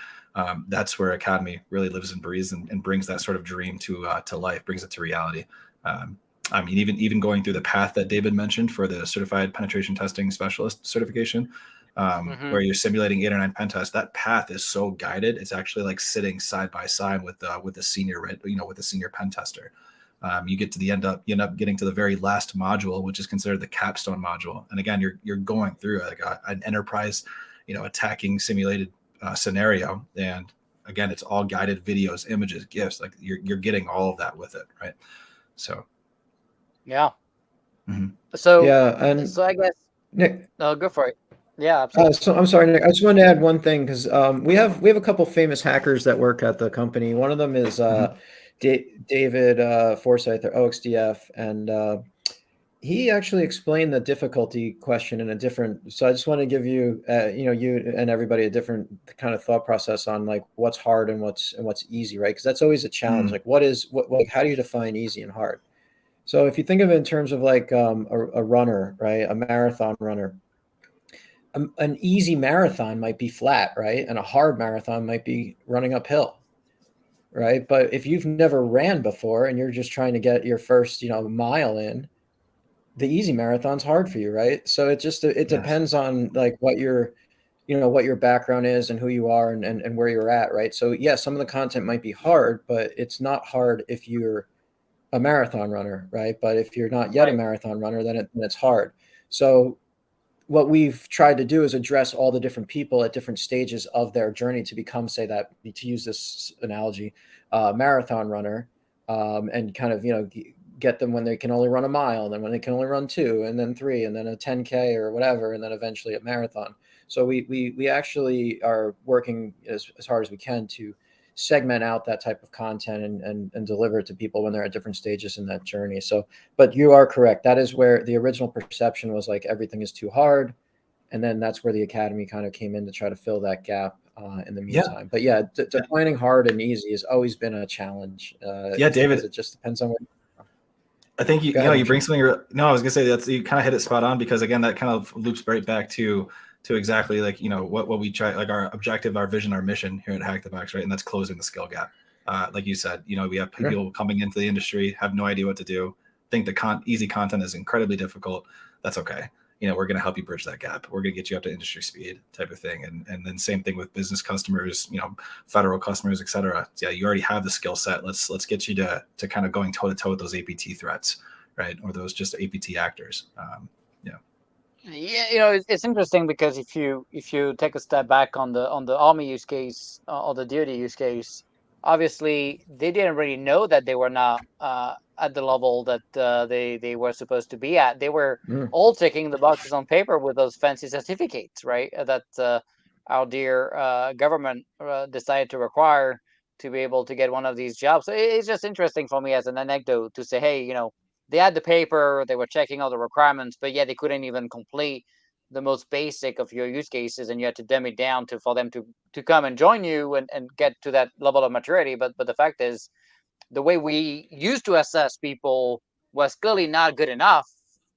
That's where Academy really lives and breathes and brings that sort of dream to life, brings it to reality. I mean, even going through the path that David mentioned for the Certified Penetration Testing Specialist certification, Hmm. where you're simulating 8 or 9 pen tests, that path is so guided. It's actually like sitting side by side with the senior, with the senior pen tester. You end up getting to the very last module, which is considered the capstone module. And again, you're going through like an enterprise, attacking simulated scenario. And again, it's all guided videos, images, GIFs. Like you're getting all of that with it, right? So, Yeah. mhm. So Yeah, and so I guess, Nick, go for it. Yeah, absolutely. so I'm sorry, Nick. I just wanted to add one thing because we have a couple famous hackers that work at the company. One of them is Mhm. David Forsyth or OXDF, and he actually explained the difficulty question in a different. So I just want to give you, you and everybody a different kind of thought process on like what's hard and what's easy, right? Because that's always a challenge. Mm. Like how do you define easy and hard? So if you think of it in terms of like a runner, right, a marathon runner, an easy marathon might be flat, right, and a hard marathon might be running uphill, right? But if you've never ran before and you're just trying to get your first, mile in, the easy marathon's hard for you, right? So it Yes. depends on like what your background is and who you are and where you're at, right? So yeah, some of the content might be hard, but it's not hard if you're a marathon runner, right? But if you're not yet a Right. marathon runner, then it's hard. So what we've tried to do is address all the different people at different stages of their journey to become, say that, to use this analogy, marathon runner, and kind of get them when they can only run a mile, and then when they can only run two, and then three, and then a 10K or whatever, and then eventually a marathon. So we actually are working as hard as we can to segment out that type of content and deliver it to people when they're at different stages in that journey. So but you are correct. That is where the original perception was like everything is too hard, and then that's where the academy kind of came in to try to fill that gap in the Yeah. meantime. But yeah, defining hard and easy has always been a challenge Yeah, because David, it just depends on what. I think Go ahead, you bring Marshall. something. No, I was gonna say that's you kind of hit it spot on because again, that kind of loops right back to exactly like what we try, like our objective, our vision, our mission here at Hack the Box, right? And that's closing the skill gap. Like you said, we have Sure. people coming into the industry have no idea what to do, think the easy content is incredibly difficult. That's okay. We're going to help you bridge that gap. We're going to get you up to industry speed type of thing. And then same thing with business customers, federal customers, et cetera. So yeah, you already have the skill set. Let's get you to kind of going toe to toe with those APT threats, right? Or those just APT actors. Yeah. Yeah, it's interesting because if you take a step back on the army use case, or the DoD use case, obviously they didn't really know that they were not at the level that they were supposed to be at. They were Mm. all ticking the boxes on paper with those fancy certificates, right? That our dear government decided to require to be able to get one of these jobs. So it's just interesting for me as an anecdote to say, hey, they had the paper, they were checking all the requirements, but yeah, they couldn't even complete the most basic of your use cases, and you had to dumb it down for them to come and join you and get to that level of maturity. But the fact is, the way we used to assess people was clearly not good enough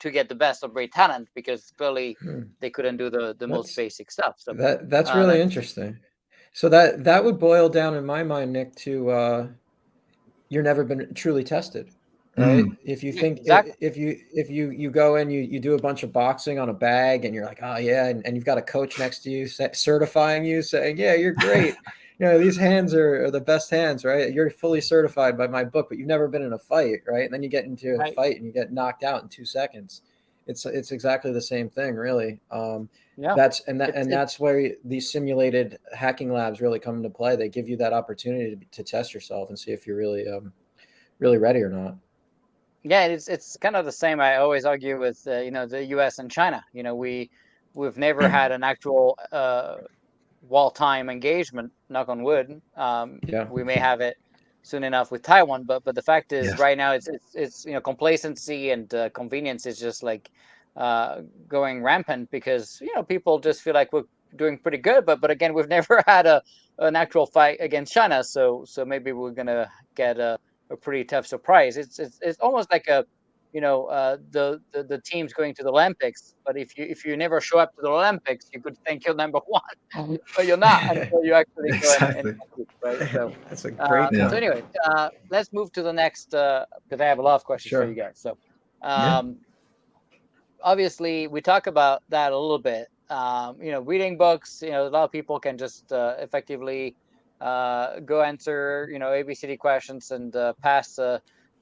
to get the best of great talent, because clearly Mm. they couldn't do the most That's basic stuff. So that's really that's interesting. So that would boil down in my mind, Nick, to you're never been truly tested, right? Mm. If you yeah, think exactly if you go and you do a bunch of boxing on a bag and you're like, oh yeah, and you've got a coach next to you certifying you, saying, yeah, you're great, these hands are the best hands, right? You're fully certified by my book, but you've never been in a fight, right? And then you get into a right. fight and you get knocked out in 2 seconds. It's exactly the same thing, really. Yeah, That's where these simulated hacking labs really come into play. They give you that opportunity to test yourself and see if you're really ready or not. yeah, it's kind of the same. I always argue with the U.S. and China. We've never had an actual wall-time engagement. Knock on wood. Yeah. We may have it soon enough with Taiwan, but the fact is, Yes. right now it's complacency and convenience is just like going rampant because people just feel like we're doing pretty good, but again, we've never had an actual fight against China, so maybe we're gonna get a pretty tough surprise. It's almost like the teams going to the Olympics, but if you never show up to the Olympics, you could think you're number one, but you're not until you actually go and Exactly. compete, right? So, That's a great Yeah. so point. anyway, let's move to the next because I have a lot of questions for Sure. you guys. So, Yeah. obviously, we talk about that a little bit. Reading books. A lot of people can just effectively go answer ABCD questions and pass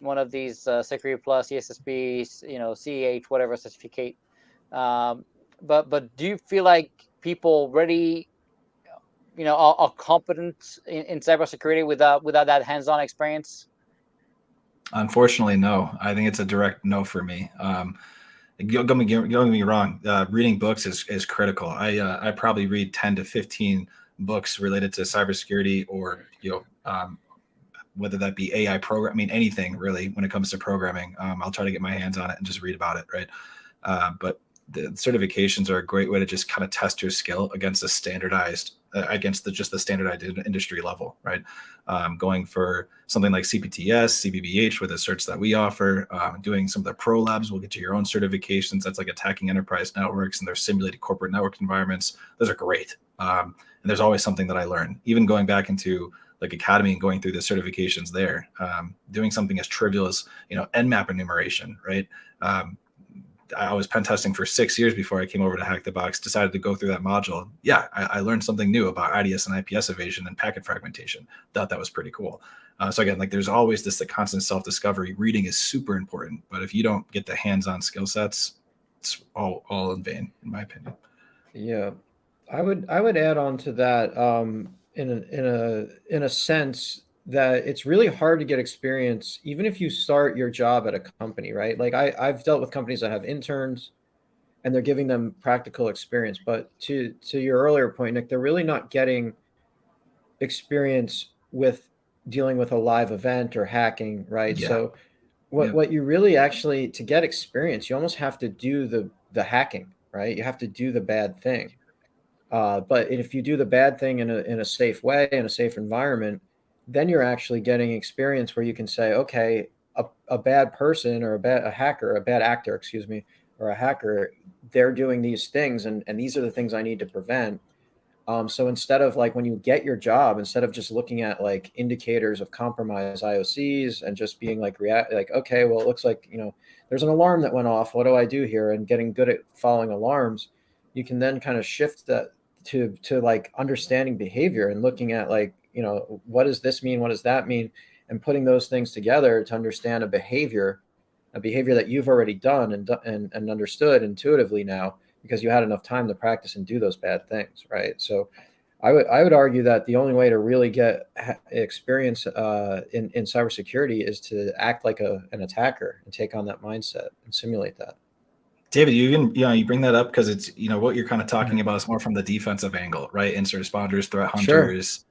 one of these Security Plus, ESSP, CEH, whatever certificate. Um, but do you feel like people really are competent in cybersecurity without that hands-on experience? Unfortunately, no. I think it's a direct no for me. Don't get me wrong. Reading books is critical. I probably read 10 to 15 books related to cybersecurity, or whether that be AI program. I mean, anything really when it comes to programming. I'll try to get my hands on it and just read about it, right? But the certifications are a great way to just kind of test your skill against the standardized, just the standardized industry level, right? Going for something like CPTS, CBBH with the certs that we offer, doing some of the pro labs will get you your own certifications. That's like attacking enterprise networks and their simulated corporate network environments. Those are great. And there's always something that I learn, even going back into like Academy and going through the certifications there, doing something as trivial as, Nmap enumeration, right? I was pen testing for 6 years before I came over to Hack the Box, decided to go through that module. Yeah, I learned something new about IDS and IPS evasion and packet fragmentation. Thought that was pretty cool. So again, like there's always the constant self-discovery. Reading is super important, but if you don't get the hands-on skill sets, it's all in vain, in my opinion. Yeah, I would add on to that in a sense that it's really hard to get experience even if you start your job at a company, right? Like I've dealt with companies that have interns and they're giving them practical experience, but to your earlier point, Nick, they're really not getting experience with dealing with a live event or hacking, right? Yeah. So what you really actually, to get experience, you almost have to do the hacking, right? You have to do the bad thing. But if you do the bad thing in a safe way, in a safe environment, then you're actually getting experience where you can say, okay, a bad person or a hacker, a bad actor, excuse me, or a hacker, they're doing these things, and these are the things I need to prevent. So instead of, like, when you get your job, instead of just looking at like indicators of compromised IOCs and just being like okay, well, it looks like, there's an alarm that went off. What do I do here? And getting good at following alarms, you can then kind of shift that to like understanding behavior and looking at, like, what does this mean? What does that mean? And putting those things together to understand a behavior that you've already done and understood intuitively now, because you had enough time to practice and do those bad things, right? So I would argue that the only way to really get experience in cybersecurity is to act like an attacker and take on that mindset and simulate that. David, you bring that up because it's, what you're kind of talking about is more from the defensive angle, right? Incident responders, threat Sure. hunters,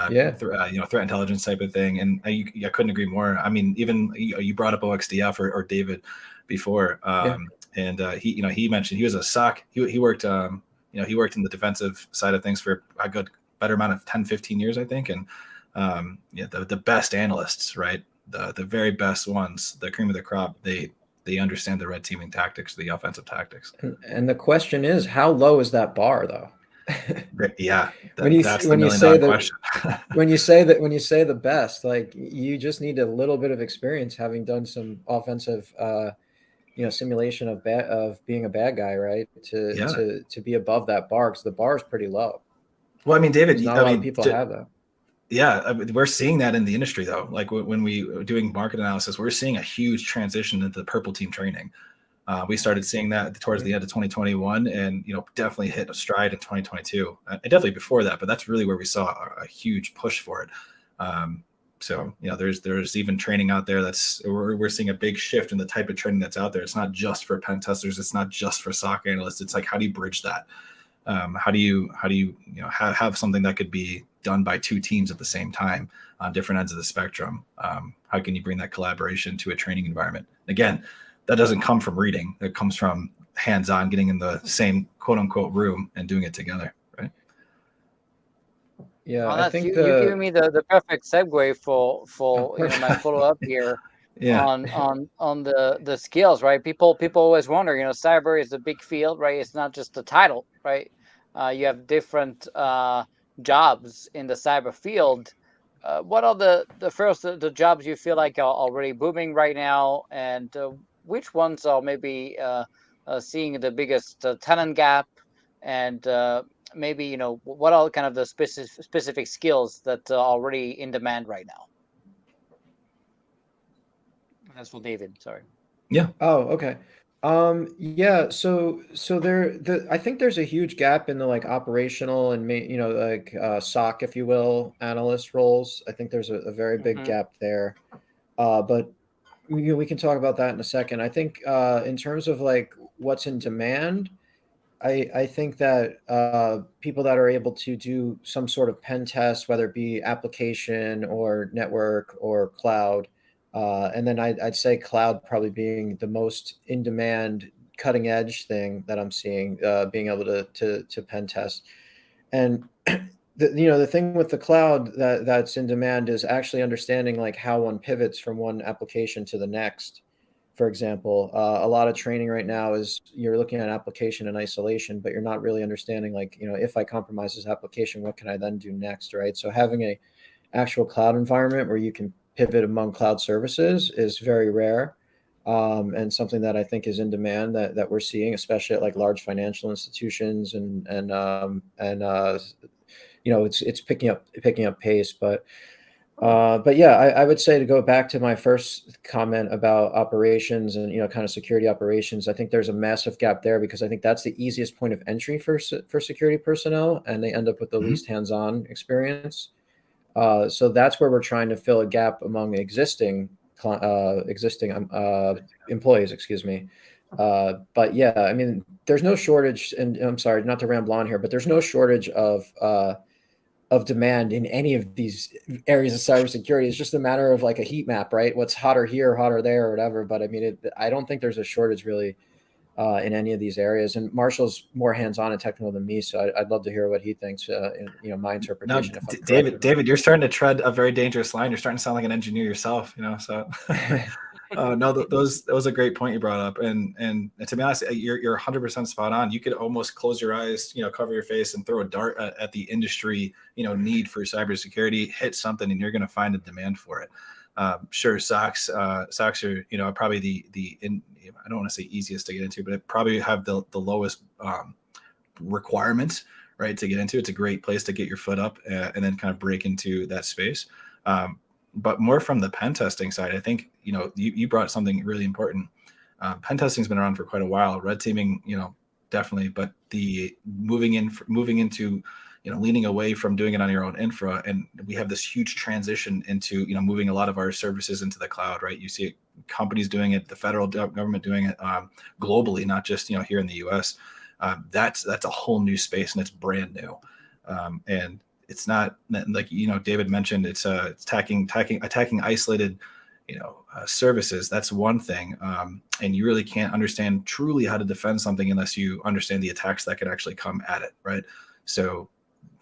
Yeah. threat intelligence type of thing. And I couldn't agree more. I mean, even you brought up OXDF or David before, Yeah. and he mentioned he was a SOC. He worked, he worked in the defensive side of things for a better amount of 10, 15 years, I think. And the best analysts, right? The very best ones, the cream of the crop, they understand the red teaming tactics, the offensive tactics. And the question is, how low is that bar, though? Yeah, that's the $1 million question. when you say the best, like, you just need a little bit of experience having done some offensive, simulation of being a bad guy, right? To be above that bar, because the bar is pretty low. Well, I mean, David, not a lot of people have that. Yeah, we're seeing that in the industry, though. Like when we are doing market analysis, we're seeing a huge transition into the purple team training. We started seeing that towards the end of 2021, and definitely hit a stride in 2022, and definitely before that. But that's really where we saw a huge push for it. So there's even training out there we're seeing a big shift in the type of training that's out there. It's not just for pen testers. It's not just for SOC analysts. It's like, how do you bridge that? How do you have something that could be done by two teams at the same time on different ends of the spectrum? How can you bring that collaboration to a training environment? Again, that doesn't come from reading. It comes from hands-on, getting in the same quote unquote room and doing it together. Right. Yeah, Well, I that's think you giving me the perfect segue for my follow up here Yeah. on the skills, right? People always wonder, cyber is a big field, right? It's not just the title, right? You have different jobs in the cyber field. What are the jobs you feel like are already booming right now, and which ones are maybe seeing the biggest talent gap, and maybe what are kind of the specific skills that are already in demand right now? That's for David. Sorry. Yeah. Oh, okay. Yeah, so I think there's a huge gap in the like operational and like SOC, if you will, analyst roles. I think there's a very big Mm-hmm. gap there. But we can talk about that in a second. I think in terms of like what's in demand, I think that people that are able to do some sort of pen test, whether it be application or network or cloud, and then I'd say cloud probably being the most in demand, cutting edge thing that I'm seeing, being able to pen test. And the thing with the cloud that's in demand is actually understanding like how one pivots from one application to the next. For example, a lot of training right now is you're looking at application in isolation, but you're not really understanding like, if I compromise this application, what can I then do next, right? So having a actual cloud environment where you can pivot among cloud services is very rare, and something that I think is in demand that we're seeing, especially at like large financial institutions and it's picking up pace, but yeah, I would say to go back to my first comment about operations and kind of security operations, I think there's a massive gap there because I think that's the easiest point of entry for security personnel, and they end up with the least hands-on experience. So that's where we're trying to fill a gap among existing employees, excuse me. But yeah, I mean, there's no shortage, and I'm sorry not to ramble on here, but there's no shortage of demand in any of these areas of cybersecurity. It's just a matter of like a heat map, right? What's hotter here, hotter there, or whatever. But I mean, I don't think there's a shortage really in any of these areas. And Marshall's more hands-on and technical than me, so I'd love to hear what he thinks. My Now, interpretation. If I'm correct David, you're starting to tread a very dangerous line. You're starting to sound like an engineer yourself. So. No, that was a great point you brought up, and to be honest, you're 100% spot on. You could almost close your eyes, cover your face, and throw a dart at the industry, need for cybersecurity, hit something, and you're going to find a demand for it. Sure, SOCs are probably I don't want to say easiest to get into, but it probably have the lowest requirements, right, to get into. It's a great place to get your foot up and then kind of break into that space. But more from the pen testing side, I think, you brought something really important. Pen testing has been around for quite a while. Red teaming, definitely, but the moving into, leaning away from doing it on your own infra. And we have this huge transition into, moving a lot of our services into the cloud, right? You see companies doing it, the federal government doing it globally, not just, here in the US. That's a whole new space, and it's brand new. And it's not like, David mentioned, it's attacking isolated, services. That's one thing. And you really can't understand truly how to defend something unless you understand the attacks that can actually come at it. Right. So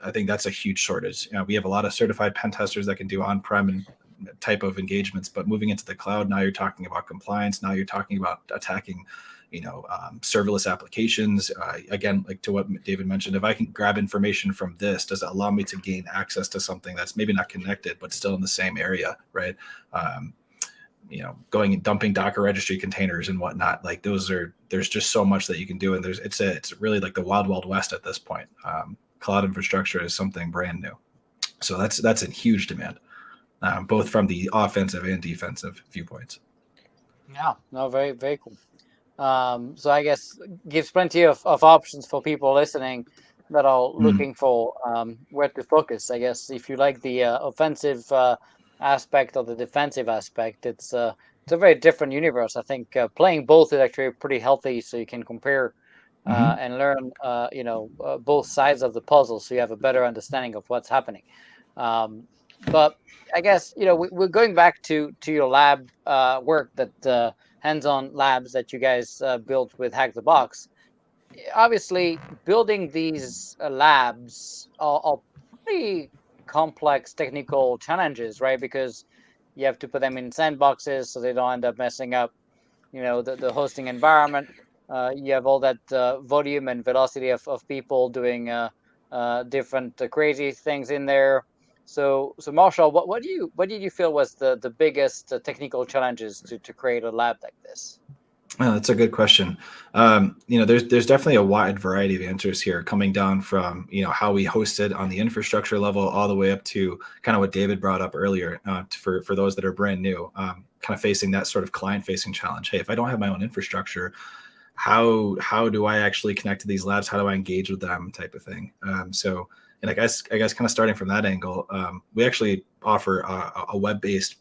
I think that's a huge shortage. We have a lot of certified pen testers that can do on-prem and type of engagements, but moving into the cloud, now you're talking about compliance. Now you're talking about attacking, serverless applications. Again, like to what David mentioned, if I can grab information from this, does it allow me to gain access to something that's maybe not connected, but still in the same area, right? Going and dumping Docker registry containers and whatnot. Like there's just so much that you can do. And it's really like the wild, wild west at this point. Cloud infrastructure is something brand new. So that's a huge demand, both from the offensive and defensive viewpoints. Yeah, no, very, very cool. So I guess gives plenty of options for people listening that are Mm. looking for where to focus. I guess if you like the offensive aspect or the defensive aspect, it's a very different universe. I think playing both is actually pretty healthy, so you can compare Hmm. and learn, both sides of the puzzle, so you have a better understanding of what's happening. Um, but I guess we're going back to your lab work, that hands-on labs that you guys built with Hack the Box. Obviously, building these labs are pretty complex technical challenges, right? Because you have to put them in sandboxes so they don't end up messing up the hosting environment. You have all that volume and velocity of people doing different crazy things in there. So Marshall, what did you feel was the biggest technical challenges to create a lab like this? Oh, that's a good question. There's definitely a wide variety of answers here, coming down from how we hosted on the infrastructure level, all the way up to kind of what David brought up earlier. For those that are brand new, kind of facing that sort of client facing challenge. Hey, if I don't have my own infrastructure, how do I actually connect to these labs? How do I engage with them? Type of thing. And I guess kind of starting from that angle, we actually offer a web based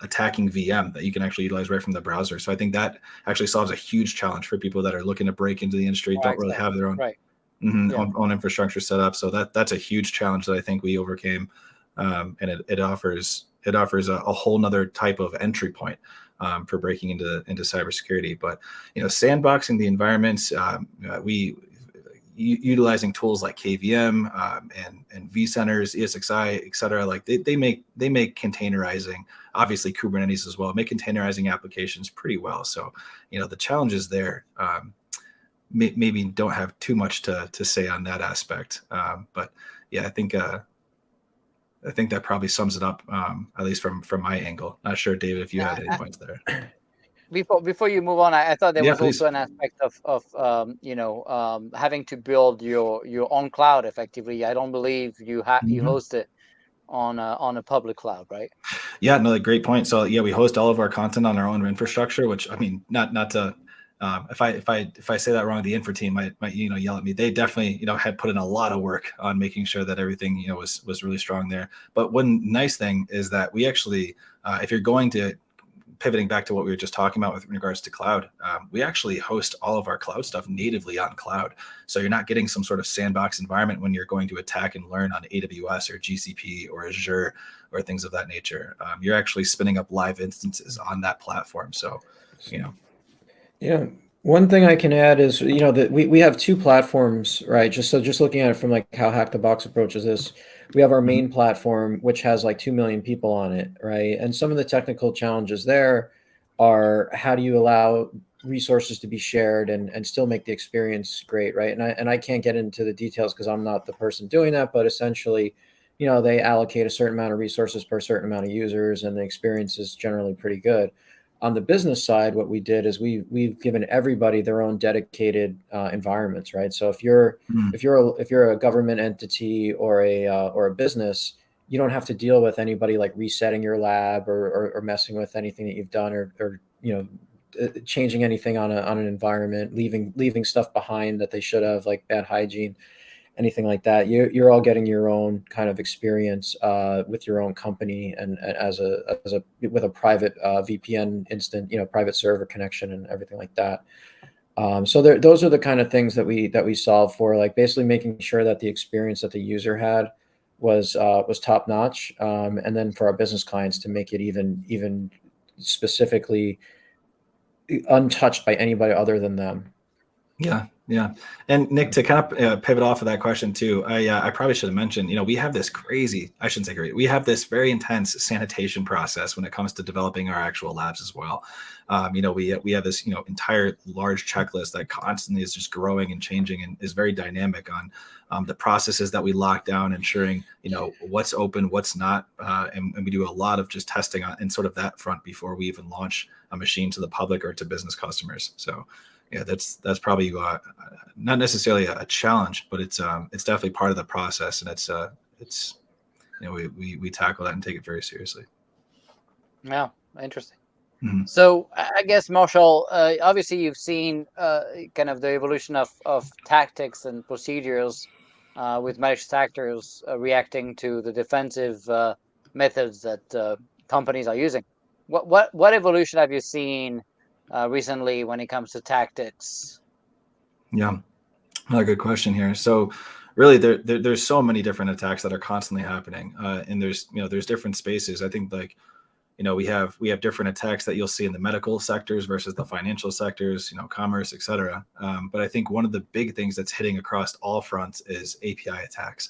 attacking VM that you can actually utilize right from the browser. So I think that actually solves a huge challenge for people that are looking to break into the industry, Oh, don't really have exactly. their own Right. Yeah. own infrastructure set up. So that's a huge challenge that I think we overcame, and it offers a whole nother type of entry point for breaking into cybersecurity. But sandboxing the environments, we utilizing tools like KVM, and vCenters, ESXi, et cetera. Like they make containerizing, obviously Kubernetes as well, make containerizing applications pretty well. So the challenges there, maybe don't have too much to say on that aspect. But yeah, I think that probably sums it up, at least from my angle. Not sure, David, if you Yeah. had any points there. Before you move on, I thought there Yeah, was please. also an aspect of having to build your own cloud effectively. I don't believe you Mhm. host it on a public cloud, right? Yeah, no, like, great point. So yeah, we host all of our content on our own infrastructure, which, I mean, not to, if I say that wrong, the infra team might yell at me. They definitely had put in a lot of work on making sure that everything was really strong there. But one nice thing is that we actually, if you're going to, pivoting back to what we were just talking about with regards to cloud, we actually host all of our cloud stuff natively on cloud. So you're not getting some sort of sandbox environment when you're going to attack and learn on AWS or GCP or Azure or things of that nature. You're actually spinning up live instances on that platform. So, you know, Yeah. One thing I can add is, that we have two platforms, right? Just looking at it from like how Hack the Box approaches this, we have our mhm, main platform, which has like 2 million people on it, right? And some of the technical challenges there are how do you allow resources to be shared and still make the experience great, right? And I can't get into the details because I'm not the person doing that, but essentially, they allocate a certain amount of resources per certain amount of users, and the experience is generally pretty good. On the business side, what we did is we've given everybody their own dedicated environments, right? So if you're mm, if you're a government entity or a business, you don't have to deal with anybody like resetting your lab or messing with anything that you've done or changing anything on an environment, leaving stuff behind that they should have, like bad hygiene, anything like that. You're all getting your own kind of experience with your own company and as a with a private VPN instant, private server connection and everything like that. So those are the kind of things that we solve for, like basically making sure that the experience that the user had was top notch, and then for our business clients to make it even specifically untouched by anybody other than them. yeah, yeah. And Nick, to kind of pivot off of that question too, I probably should have mentioned, we have this crazy, I shouldn't say crazy, we have this very intense sanitation process when it comes to developing our actual labs as well. We have this entire large checklist that constantly is just growing and changing and is very dynamic on the processes that we lock down, ensuring what's open, what's not, and we do a lot of just testing on in sort of that front before we even launch a machine to the public or to business customers. So yeah, that's probably not necessarily a challenge, but it's definitely part of the process, and it's we tackle that and take it very seriously. Yeah, interesting. Mhm. So I guess, Marshall, obviously you've seen kind of the evolution of tactics and procedures with malicious actors reacting to the defensive methods that companies are using. What evolution have you seen recently when it comes to tactics? Yeah, another good question here. So really there's so many different attacks that are constantly happening, and there's different spaces. I think like we have different attacks that you'll see in the medical sectors versus the financial sectors, commerce, etc. But I think one of the big things that's hitting across all fronts is API attacks.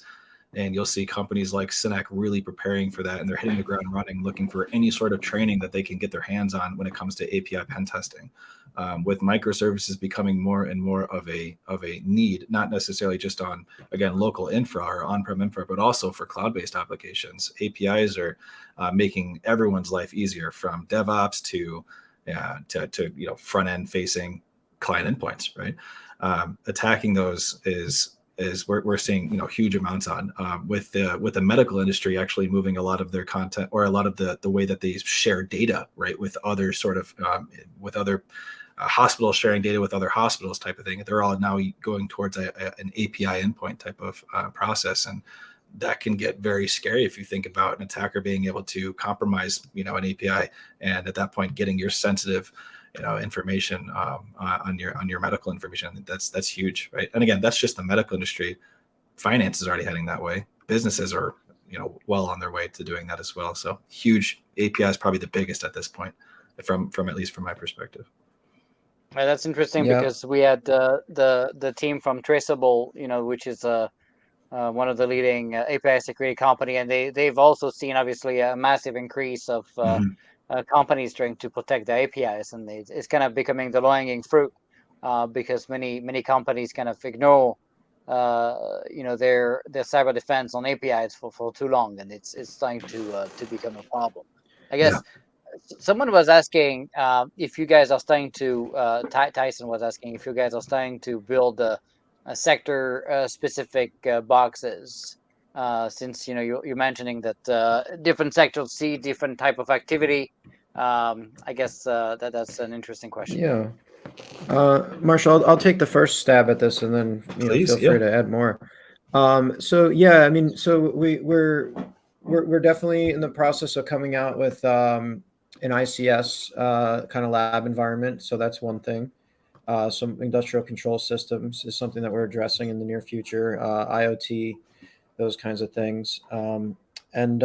And you'll see companies like Synac really preparing for that, and they're hitting the ground running, looking for any sort of training that they can get their hands on when it comes to API pen testing. With microservices becoming more and more of a need, not necessarily just on, again, local infra or on-prem infra, but also for cloud-based applications. APIs are making everyone's life easier, from DevOps to front-end facing client endpoints, right? Attacking those is we're seeing huge amounts on, with the medical industry actually moving a lot of their content, or a lot of the way that they share data, right, with other sort of with other hospitals sharing data with other hospitals type of thing. They're all now going towards an API endpoint type of process, and that can get very scary if you think about an attacker being able to compromise an API, and at that point getting your sensitive information on your medical information. I think that's huge, right? And again, that's just the medical industry. Finance is already heading that way. Businesses are well on their way to doing that as well. So huge. API is probably the biggest at this point, from at least from my perspective. That's interesting Yeah. because we had the team from Traceable, which is one of the leading API security company, and they've also seen obviously a massive increase of Mhm. companies trying to protect their APIs, and it's kind of becoming the low-hanging fruit because many companies kind of ignore their cyber defense on APIs for too long, and it's starting to become a problem. I Yeah. guess someone was asking if you guys are starting to Tyson was asking if you guys are starting to build a sector specific boxes, since you're mentioning that different sectors see different type of activity. I guess that's an interesting question. Yeah. Marshall, I'll take the first stab at this, and then Please. feel Yeah. free to add more. So yeah, I mean, so we're definitely in the process of coming out with an ICS kind of lab environment. So that's one thing. Some industrial control systems is something that we're addressing in the near future. IoT, those kinds of things. And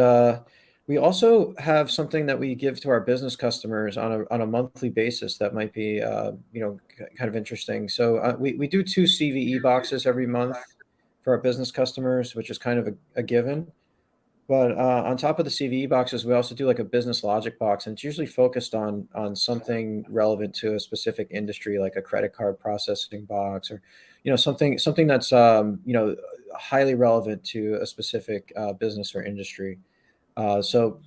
we also have something that we give to our business customers on a monthly basis that might be kind of interesting. So we do 2 CVE boxes every month for our business customers, which is kind of a given. But on top of the CVE boxes, we also do like a business logic box, and it's usually focused on something relevant to a specific industry, like a credit card processing box, or something that's highly relevant to a specific business or industry. So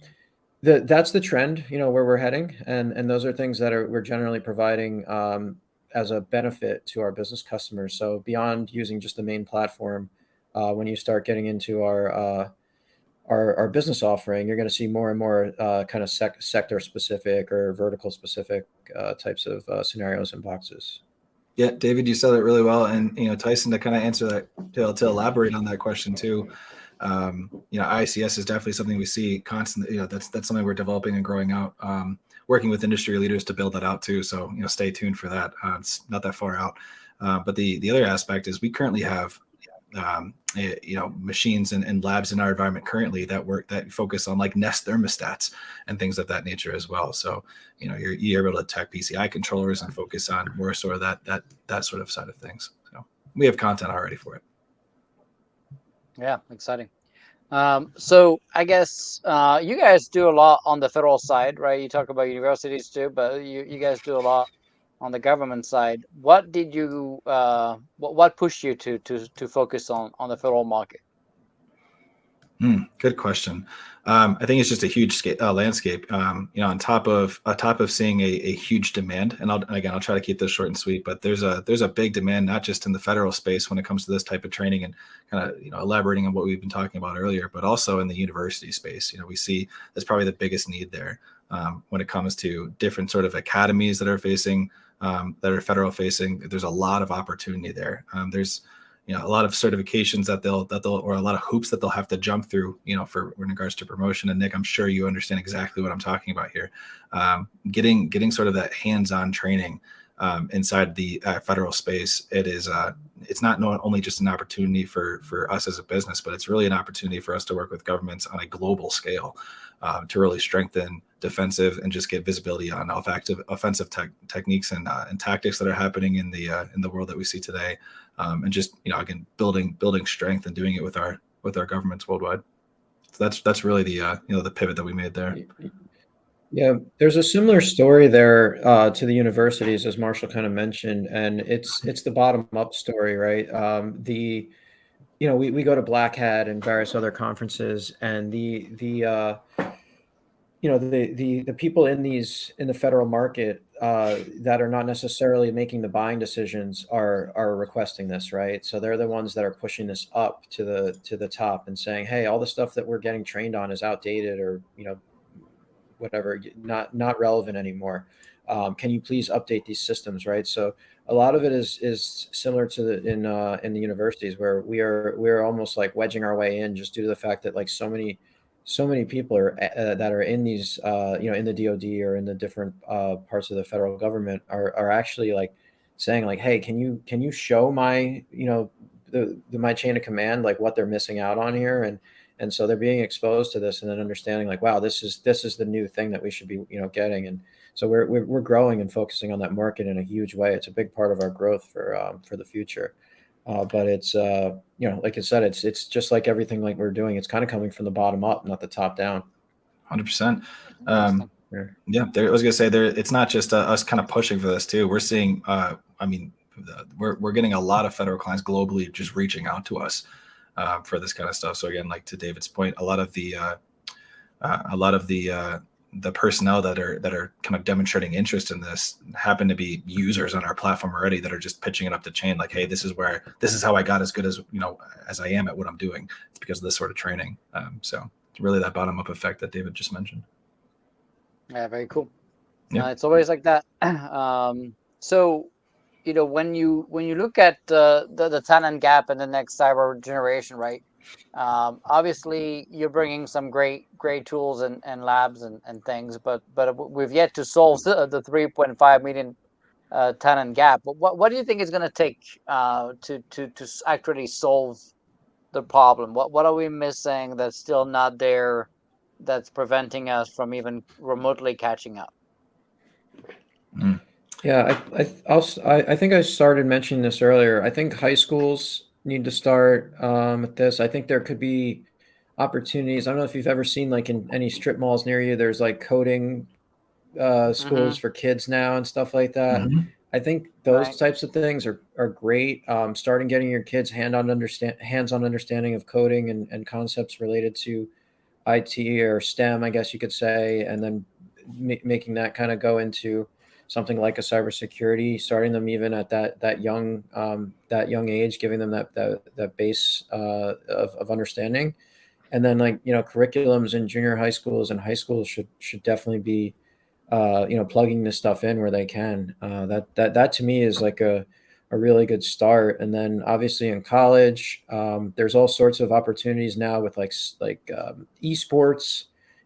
that's the trend, where we're heading, and those are things that we're generally providing as a benefit to our business customers. So beyond using just the main platform, when you start getting into our business offering, you're going to see more and more kind of sector specific or vertical specific types of scenarios and boxes. Yeah, David, you said it really well. And, Tyson, to kind of answer that, to elaborate on that question too, ICS is definitely something we see constantly. That's something we're developing and growing out, working with industry leaders to build that out too. So, stay tuned for that. It's not that far out. But the other aspect is we currently have machines and labs in our environment currently that focus on like Nest thermostats and things of that nature as well. So you're able to detect PCI controllers and focus on more sort of that sort of side of things. So we have content already for it. Yeah, exciting. So I guess you guys do a lot on the federal side, right? You talk about universities too, but you guys do a lot on the government side. What did you what pushed you to focus on the federal market? Good question. I think it's just a huge landscape. On top of seeing a huge demand, and I'll try to keep this short and sweet. But there's a big demand, not just in the federal space when it comes to this type of training and kind of elaborating on what we've been talking about earlier, but also in the university space. We see that's probably the biggest need there. when it comes to different sort of academies that are facing, that are federal facing. There's a lot of opportunity there. There's a lot of certifications that they'll or a lot of hoops that they'll have to jump through, for in regards to promotion. And Nick, I'm sure you understand exactly what I'm talking about here. Getting sort of that hands-on training inside the federal space, it's not only just an opportunity for us as a business, but it's really an opportunity for us to work with governments on a global scale to really strengthen defensive and just get visibility on offensive techniques and tactics that are happening in the world that we see today, and just again building strength and doing it with our governments worldwide. So that's really the pivot that we made there. Yeah, there's a similar story there to the universities, as Marshall kind of mentioned, and it's the bottom up story, right? We go to Black Hat and various other conferences, and the people in the federal market that are not necessarily making the buying decisions are requesting this, right? So they're the ones that are pushing this up to the top and saying, hey, all the stuff that we're getting trained on is outdated, or whatever, not relevant anymore. Can you please update these systems, right? So a lot of it is similar to in the universities, where we're almost like wedging our way in, just due to the fact that like so many people are that are in these in the DoD or in the different parts of the federal government are actually like saying like, hey, can you show my my chain of command like what they're missing out on here, and so they're being exposed to this and then understanding like, wow, this is the new thing that we should be getting. And so we're growing and focusing on that market in a huge way. It's a big part of our growth for the future. But it's like I said, it's just like everything like we're doing. It's kind of coming from the bottom up, not the top down. 100%. Yeah, I was gonna say it's not just us kind of pushing for this too. We're seeing, we're getting a lot of federal clients globally just reaching out to us for this kind of stuff. So again, like to David's point, a lot of the personnel that are kind of demonstrating interest in this happen to be users on our platform already that are just pitching it up the chain. Like, hey, this is how I got as good as as I am at what I'm doing. It's because of this sort of training. So it's really that bottom up effect that David just mentioned. Yeah, very cool. Yeah. It's always like that. So when you look at the talent gap in the next cyber generation, right? Obviously, you're bringing some great tools and labs and things, but we've yet to solve the 3.5 million talent gap. What do you think is going to take to actually solve the problem? What are we missing that's still not there, that's preventing us from even remotely catching up? Yeah, I think I started mentioning this earlier. I think high schools need to start with this. I think there could be opportunities. I don't know if you've ever seen like in any strip malls near you, there's like coding schools for kids now and stuff like that. Mm-hmm. I think those Right. types of things are great. Starting getting your kids hands-on understanding of coding and concepts related to IT or STEM, I guess you could say, and then making that kind of go into something like a cybersecurity, starting them even at that young age, giving them that base of understanding, and then like curriculums in junior high schools and high schools should definitely be plugging this stuff in where they can. That to me is like a really good start. And then obviously in college, there's all sorts of opportunities now with like esports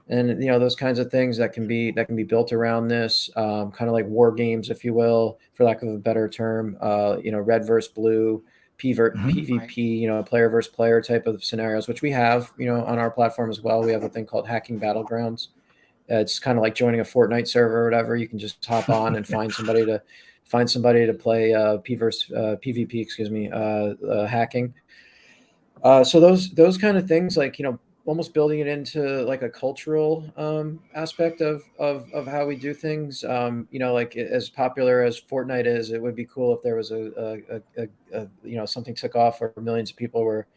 and those kinds of things that can be built around this, kind of like war games, if you will, for lack of a better term. Red versus blue, PvP, player versus player type of scenarios, which we have on our platform as well. We have a thing called Hacking Battlegrounds. It's kind of like joining a Fortnite server or whatever. You can just hop on and find somebody to play PvP, excuse me, hacking. So those kind of things, like almost building it into like a cultural aspect of how we do things. Like as popular as Fortnite is, it would be cool if there was a something took off where millions of people were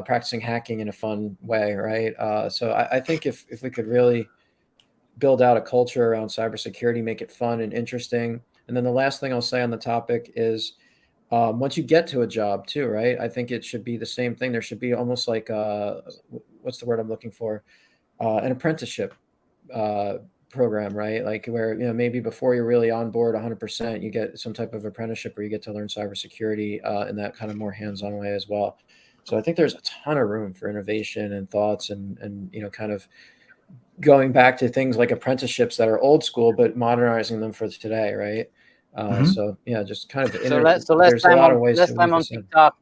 practicing hacking in a fun way, right? So I think if we could really build out a culture around cybersecurity, make it fun and interesting. And then the last thing I'll say on the topic is, once you get to a job too, right? I think it should be the same thing. There should be almost like what's the word I'm looking for? An apprenticeship program, right? Like where, maybe before you're really on board 100%, you get some type of apprenticeship where you get to learn cybersecurity in that kind of more hands-on way as well. So I think there's a ton of room for innovation and thoughts and kind of going back to things like apprenticeships that are old school, but modernizing them for today, right? Mhm. So yeah, just kind of Less there's a time lot of on ways to weave this in. TikTok,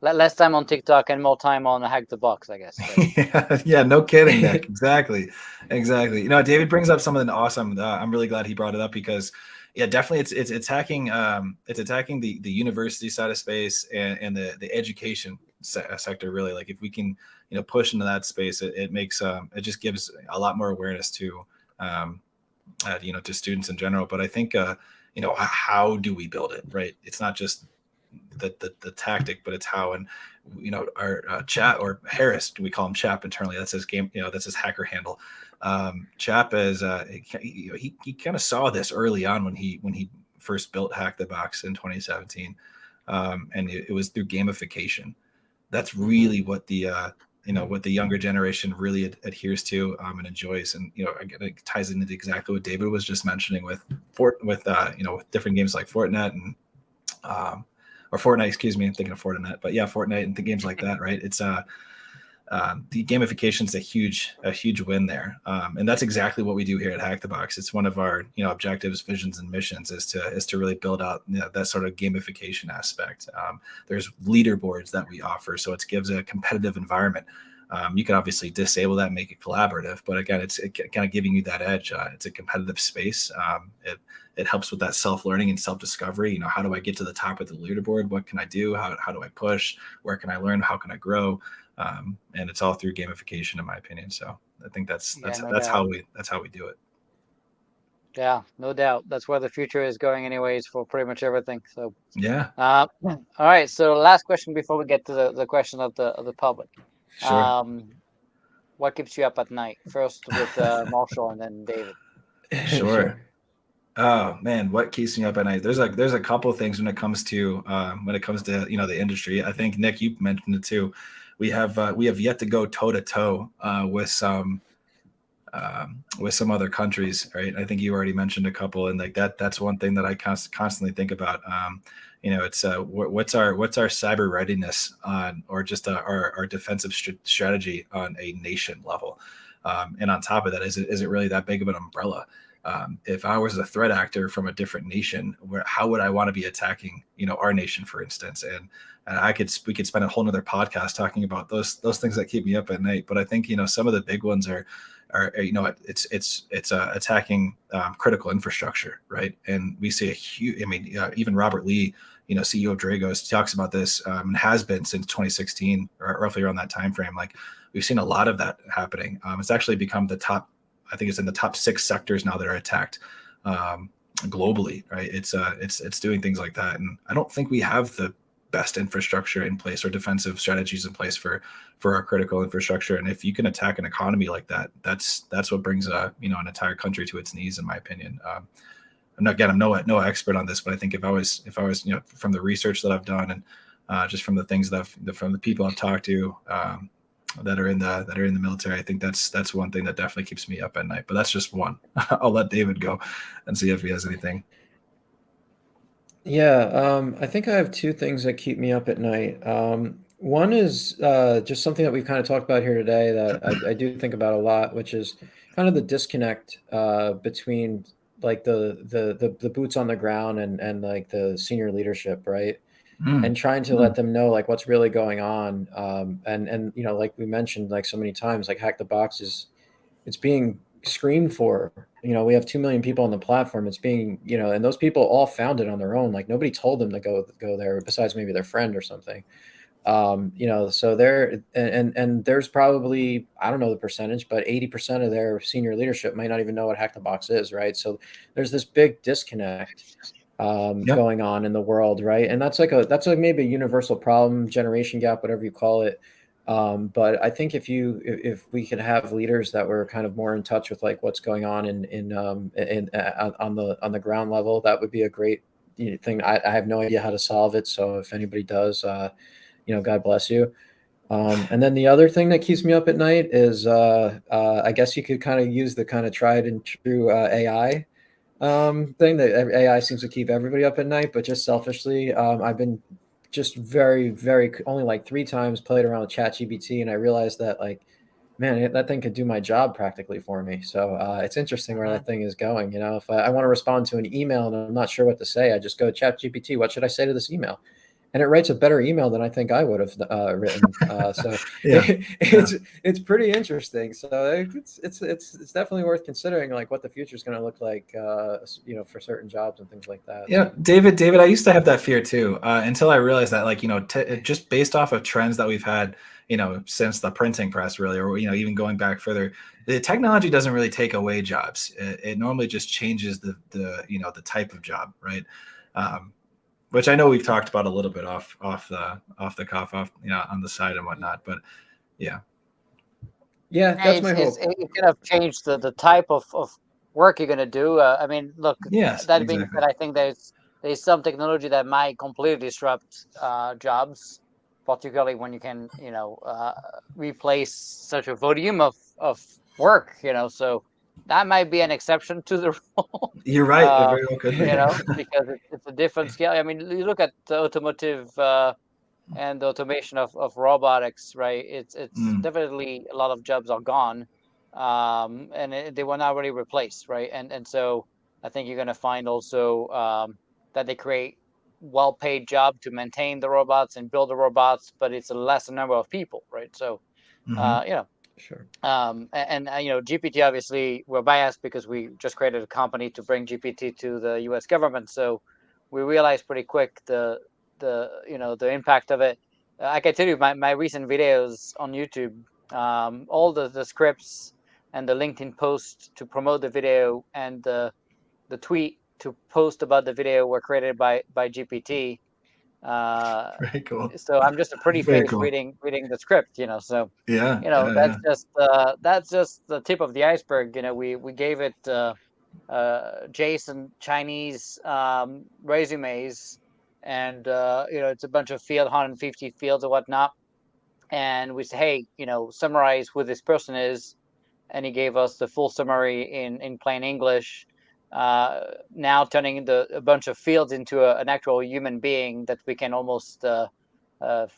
less time on TikTok, and more time on Hack the Box, I guess. Right? Yeah, no kidding, Nick. Exactly. David brings up something awesome. I'm really glad he brought it up because, yeah, definitely it's attacking the university side of space and the education sector really. Like if we can push into that space, it makes it just gives a lot more awareness to to students in general. But I think how do we build it, right? It's not just the tactic, but it's how. And our Chap, or Harris, we call him Chap internally. That's his game. That's his hacker handle. Chap is he kind of saw this early on when he first built Hack the Box in 2017, and it was through gamification. That's really what the younger generation really adheres to and enjoys. And again, it ties into exactly what David was just mentioning with with different games like Fortnite and or Fortnite, excuse me, I'm thinking of Fortnite, but yeah, Fortnite and the games like that, right? It's the gamification is a huge win there, and that's exactly what we do here at Hack the Box. It's one of our objectives, visions, and missions is to really build out that sort of gamification aspect. There's leaderboards that we offer, so it gives a competitive environment. You can obviously disable that and make it collaborative, but again, it's kind of giving you that edge. It's a competitive space. It helps with that self-learning and self-discovery. How do I get to the top of the leaderboard? What can I do? How do I push? Where can I learn? How can I grow? And it's all through gamification, in my opinion. So I think that's how we do it. Yeah, no doubt. That's where the future is going, anyways, for pretty much everything. So, Yeah, all right. So, last question before we get to the question of the public. sure. What keeps you up at night? First with Marshall, and then David. Sure. Sure. Oh man, what keeps me up at night? There's a couple of things when it comes to the industry. I think Nick, you mentioned it too. We have yet to go toe to toe with some other countries, right? I think you already mentioned a couple, and like that's one thing that I constantly think about. It's what's our cyber readiness on, or just our defensive strategy on a nation level, and on top of that, is it really that big of an umbrella? If I was a threat actor from a different nation, how would I want to be attacking, our nation, for instance? And we could spend a whole nother podcast talking about those things that keep me up at night. But I think some of the big ones are it's attacking critical infrastructure, right? And we see a huge. I mean, even Robert Lee, CEO of Dragos, talks about this and has been since 2016, or roughly around that time frame. Like we've seen a lot of that happening. It's actually become the top. I think it's in the top 6 sectors now that are attacked globally, right? It's doing things like that, and I don't think we have the best infrastructure in place or defensive strategies in place for our critical infrastructure. And if you can attack an economy like that, that's what brings an entire country to its knees, in my opinion. I'm no expert on this, but I think if I was from the research that I've done and just from the things from the people I've talked to. That are in the military, I think that's one thing that definitely keeps me up at night. But that's just one. I'll let David go and see if he has anything. Yeah, I think I have two things that keep me up at night. One is just something that we've kind of talked about here today that I do think about a lot, which is kind of the disconnect between like the boots on the ground and like the senior leadership, right? Mm, And trying to let them know like what's really going on. And like we mentioned like so many times, like Hack the Box it's being screamed for. We have 2 million people on the platform. It's being, and those people all found it on their own. Like nobody told them to go there besides maybe their friend or something. So there and there's probably, I don't know the percentage, but 80% of their senior leadership might not even know what Hack the Box is, right? So there's this big disconnect yep. going on in the world, right? And that's like maybe a universal problem, generation gap, whatever you call it. But I think if we could have leaders that were kind of more in touch with like what's going on in on the ground level, that would be a great thing. I have no idea how to solve it, so if anybody does, God bless you. And then the other thing that keeps me up at night is I guess you could kind of use the kind of tried and true AI thing that AI seems to keep everybody up at night. But just selfishly, I've been just very only like 3 times played around with ChatGPT, and I realized that like, man, that thing could do my job practically for me. So it's interesting where that thing is going. You know, if I want to respond to an email and I'm not sure what to say, I just go ChatGPT. What should I say to this email? And it writes a better email than I think I would have written. So Yeah. it's pretty interesting. So it's definitely worth considering, like what the future is going to look like, you know, for certain jobs and things like that. Yeah, David, I used to have that fear too, until I realized that, like, you know, just based off of trends that we've had, you know, since the printing press, really, or, you know, even going back further, the technology doesn't really take away jobs. It normally just changes the you know, the type of job, right? Which I know we've talked about a little bit off the cuff, off, you know, on the side and whatnot, but yeah. Yeah, Yeah, that's my hope. it kind of changed the type of work you're gonna do. I mean, look, Yes, that being exactly. said, I think there's some technology that might completely disrupt jobs, particularly when you can, you know, replace such a volume of work, you know. So that might be an exception to the rule. You're right. It uh, very well could you be. know, because it's a different scale. I mean, you look at the automotive and the automation of robotics, right? It's Mm, definitely a lot of jobs are gone, and they were not already replaced, right? And so I think you're going to find also that they create well-paid job to maintain the robots and build the robots, but it's a lesser number of people, right? So hmm you know, Sure. you know, GPT, obviously we're biased because we just created a company to bring GPT to the U.S. government. So we realized pretty quick the you know, the impact of it. I can tell you my recent videos on YouTube, all the scripts and the LinkedIn post to promote the video and the tweet to post about the video were created by GPT. Uh, Very cool. so I'm just a pretty Very face cool. reading the script, you know. So Yeah, you know, yeah, yeah. that's just the tip of the iceberg. You know, we gave it JSON Chinese resumes, and you know, it's a bunch of 150 fields or whatnot, and we say, hey, you know, summarize who this person is, and he gave us the full summary in plain English. Now turning a bunch of fields into an actual human being that we can almost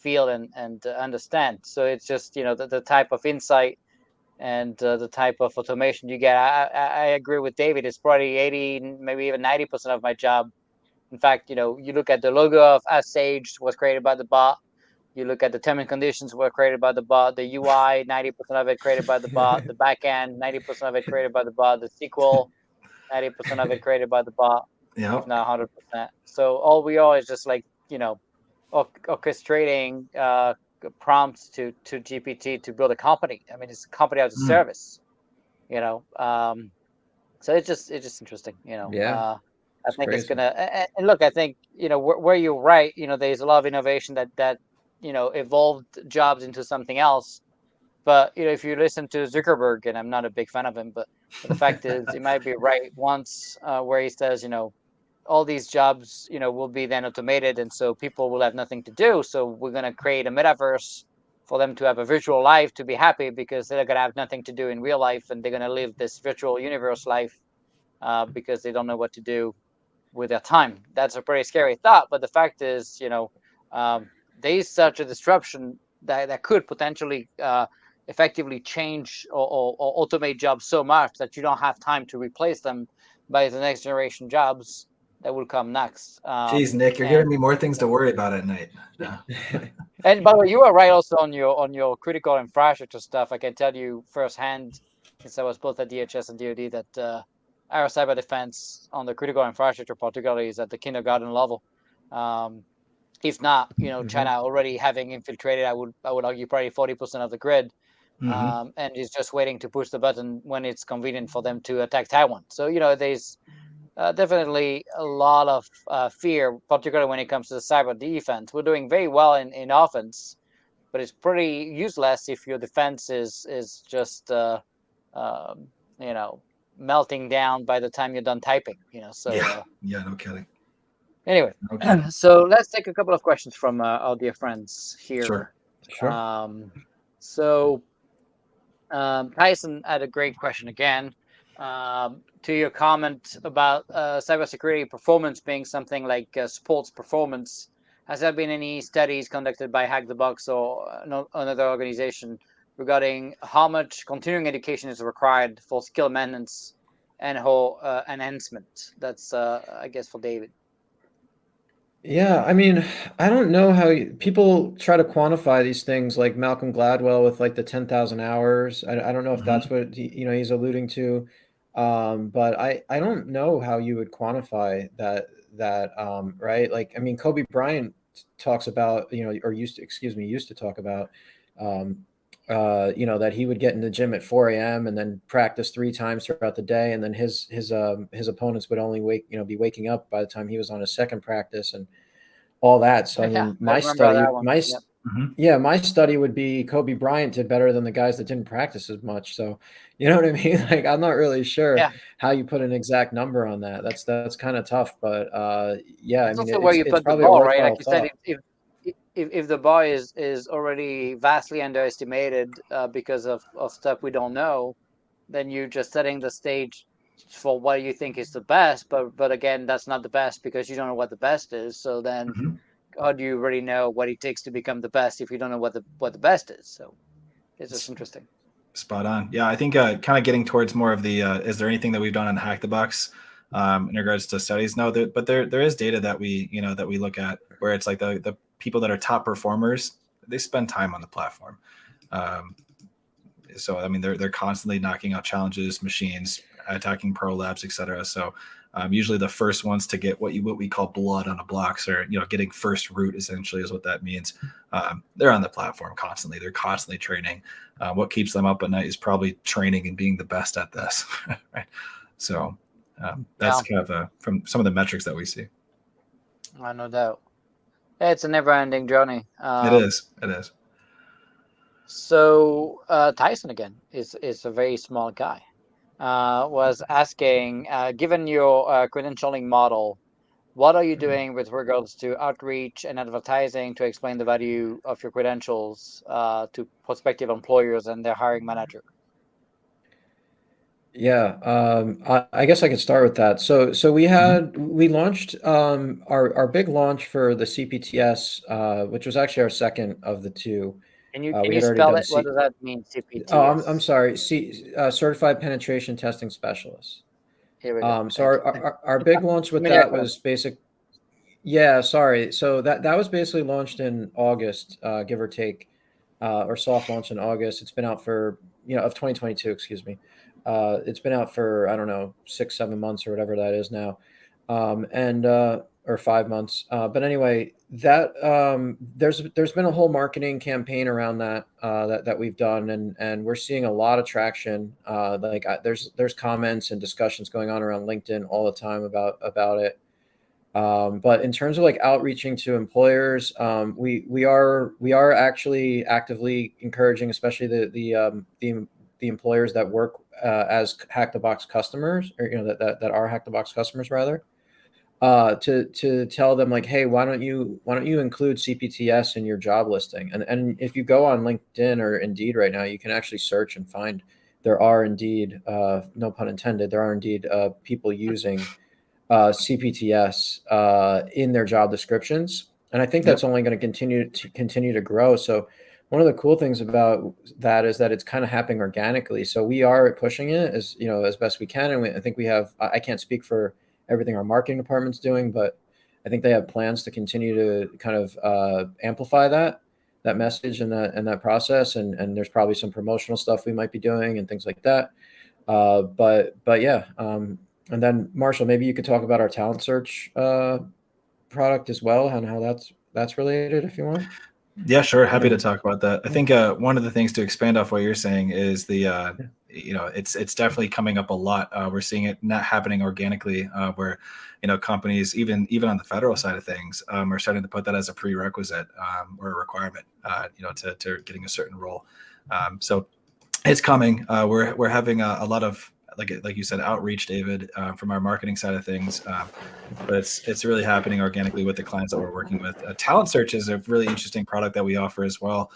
feel and understand. So it's just, you know, the type of insight and the type of automation you get. I agree with David. It's probably 80, maybe even 90% of my job. In fact, you know, you look at the logo of Us Sage was created by the bot. You look at the term and conditions were created by the bot. The UI, 90% of it created by the bot. The backend, 90% of it created by the bot. The SQL, 90% of it created by the bot, if Yep. not 100%. So all we are is just like, you know, orchestrating prompts to GPT to build a company. I mean, it's a company as a Mm, service, you know. So it's just interesting, you know. Yeah, I it's think it's crazy. gonna and look, I think, you know, where you're right, you know, there's a lot of innovation that you know, evolved jobs into something else. But you know, if you listen to Zuckerberg, and I'm not a big fan of him, but the fact is, he might be right once where he says, you know, all these jobs, you know, will be then automated, and so people will have nothing to do. So we're going to create a metaverse for them to have a virtual life to be happy because they're going to have nothing to do in real life, and they're going to live this virtual universe life because they don't know what to do with their time. That's a pretty scary thought. But the fact is, you know, there is such a disruption that could potentially effectively change or automate jobs so much that you don't have time to replace them by the next generation jobs that will come next. Geez, Nick, you're giving And me more things to worry about at night. Yeah. and by the way, you are right also on your critical infrastructure stuff. I can tell you firsthand, since I was both at DHS and DoD, that our cyber defense on the critical infrastructure, particularly, is at the kindergarten level. Um, if not, you know, Hmm. China already having infiltrated, I would argue probably 40% of the grid, hmm and is just waiting to push the button when it's convenient for them to attack Taiwan. So you know, there's definitely a lot of fear, particularly when it comes to the cyber defense. We're doing very well in offense, but it's pretty useless if your defense is just um, you know, melting down by the time you're done typing. You know, so Yeah. Yeah. No kidding. anyway, No kidding. so let's take a couple of questions from our dear friends here. Sure. Sure. So Tyson had a great question again. To your comment about cybersecurity performance being something like sports performance, has there been any studies conducted by Hack the Box or another organization regarding how much continuing education is required for skill maintenance and whole enhancement? That's, I guess, for David. Yeah, I mean, I don't know how people try to quantify these things like Malcolm Gladwell with like the 10,000 hours. I don't know if Mhm. that's what he's alluding to. But I don't know how you would quantify that, right? Like, I mean, Kobe Bryant talks about, or used to talk about, um, that he would get in the gym at 4 a.m. and then practice 3 times throughout the day, and then his opponents would only be waking up by the time he was on his second practice and all that. So I Yeah, mean, I remember that one. Yep. Mhm. yeah, my study would be Kobe Bryant did better than the guys that didn't practice as much. So you know what I mean? Like, I'm not really sure Yeah. how you put an exact number on that. That's kind of tough, but yeah, I It's mean, also where you it's put the probably a bar, right? Like worthwhile you said, thought. if the bar is already vastly underestimated because of stuff we don't know, then you're just setting the stage for what you think is the best. But again, that's not the best because you don't know what the best is. So then, Mhm. how do you really know what it takes to become the best if you don't know what the best is? So it's just interesting. Spot on. Yeah, I think kind of getting towards more of the is there anything that we've done on Hack the Box in regards to studies? No, but there is data that we look at where it's like the people that are top performers, they spend time on the platform. Um, so I mean they're constantly knocking out challenges, machines, attacking pro labs, etc. So usually the first ones to get what we call blood on a blocks, or getting first root essentially is what that means. They're on the platform constantly. They're constantly training. What keeps them up at night is probably training and being the best at this. Right. So that's Yeah, kind of from some of the metrics that we see. no doubt. It's a never-ending journey. It is. It is. So Tyson again is a very small guy. Was asking, given your credentialing model, what are you doing with regards to outreach and advertising to explain the value of your credentials to prospective employers and their hiring manager? Yeah, I guess I could start with that. So Mhm. we launched our big launch for the CPTS, which was actually our second of the two. Can We you had already spell done it? What C. does that mean, Oh, I'm CPTS? sorry. Certified Penetration Testing Specialist. Here we go. So Thank you. our big launch with Familiar that term. was basic. Yeah, sorry. So that was basically launched in August, give or take, or soft launch in August. It's been out for of 2022. Excuse me. It's been out for I don't know 6 7 months or whatever that is now, and or 5 months. But anyway, that there's been a whole marketing campaign around that we've done, and we're seeing a lot of traction. There's comments and discussions going on around LinkedIn all the time about it. But in terms of like outreaching to employers, we are actually actively encouraging, especially the employers that work as Hack the Box customers, or that are Hack the Box customers rather, to tell them like, hey, why don't you include CPTS in your job listing? And if you go on LinkedIn or Indeed right now, you can actually search and find there are indeed, no pun intended, there are indeed people using CPTS in their job descriptions, and I think Yep. that's only going to continue to grow. So one of the cool things about that is that it's kind of happening organically. So we are pushing it as best we can, and I think we have. I can't speak for everything our marketing department's doing, but I think they have plans to continue to kind of amplify that message and that process, and there's probably some promotional stuff we might be doing and things like that. But yeah, and then Marshall, maybe you could talk about our talent search product as well and how that's related if you want. Yeah, sure. Happy to Or talk about that. I yeah, think one of the things to expand off what you're saying is yeah, it's definitely coming up a lot. We're seeing it not happening organically, where companies even on the federal side of things are starting to put that as a prerequisite or a requirement, to getting a certain role. So it's coming. We're having a lot of like you said outreach, David, from our marketing side of things. But it's really happening organically with the clients that we're working with. Talent Search is a really interesting product that we offer as well.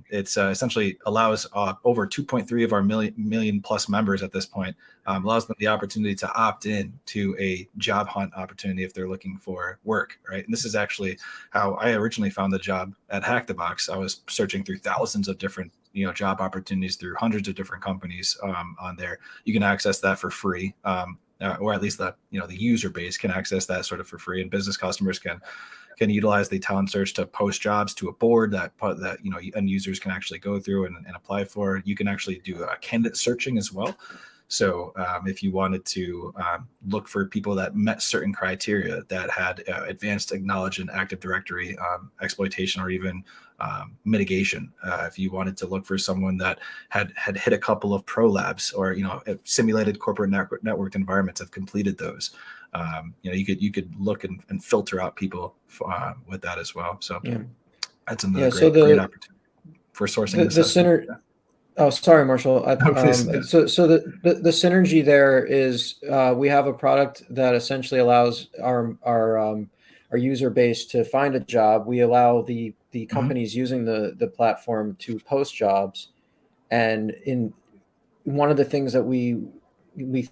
It's essentially allows over 2.3 of our million plus members at this point, allows them the opportunity to opt in to a job hunt opportunity if they're looking for work, right? And this is actually how I originally found the job at Hack the Box. I was searching through thousands of different job opportunities through hundreds of different companies on there. You can access that for free, or at least the user base can access that sort of for free, and business customers can utilize the talent search to post jobs to a board that end users can actually go through and apply for. You can actually do candidate searching as well. So if you wanted to look for people that met certain criteria, that had advanced knowledge in Active Directory exploitation or even mitigation, if you wanted to look for someone that had hit a couple of pro labs or simulated corporate networked environments, have completed those, you could look and filter out people with that as well. So that's another great opportunity for sourcing the synergy. Oh, sorry, Marshall. So the synergy there is we have a product that essentially allows our user base to find a job. We allow the companies using the platform to post jobs, and in one of the things that we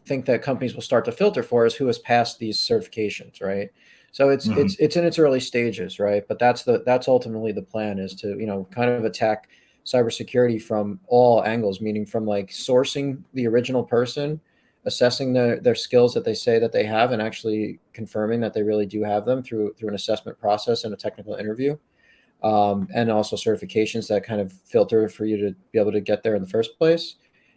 think that companies will start to filter for is who has passed these certifications, right? So it's in its early stages, right? But that's ultimately the plan, is to kind of attack cybersecurity from all angles, meaning from like sourcing the original person, assessing their skills that they say that they have, and actually confirming that they really do have them through an assessment process and a technical interview, and also certifications that kind of filter for you to be able to get there in the first place,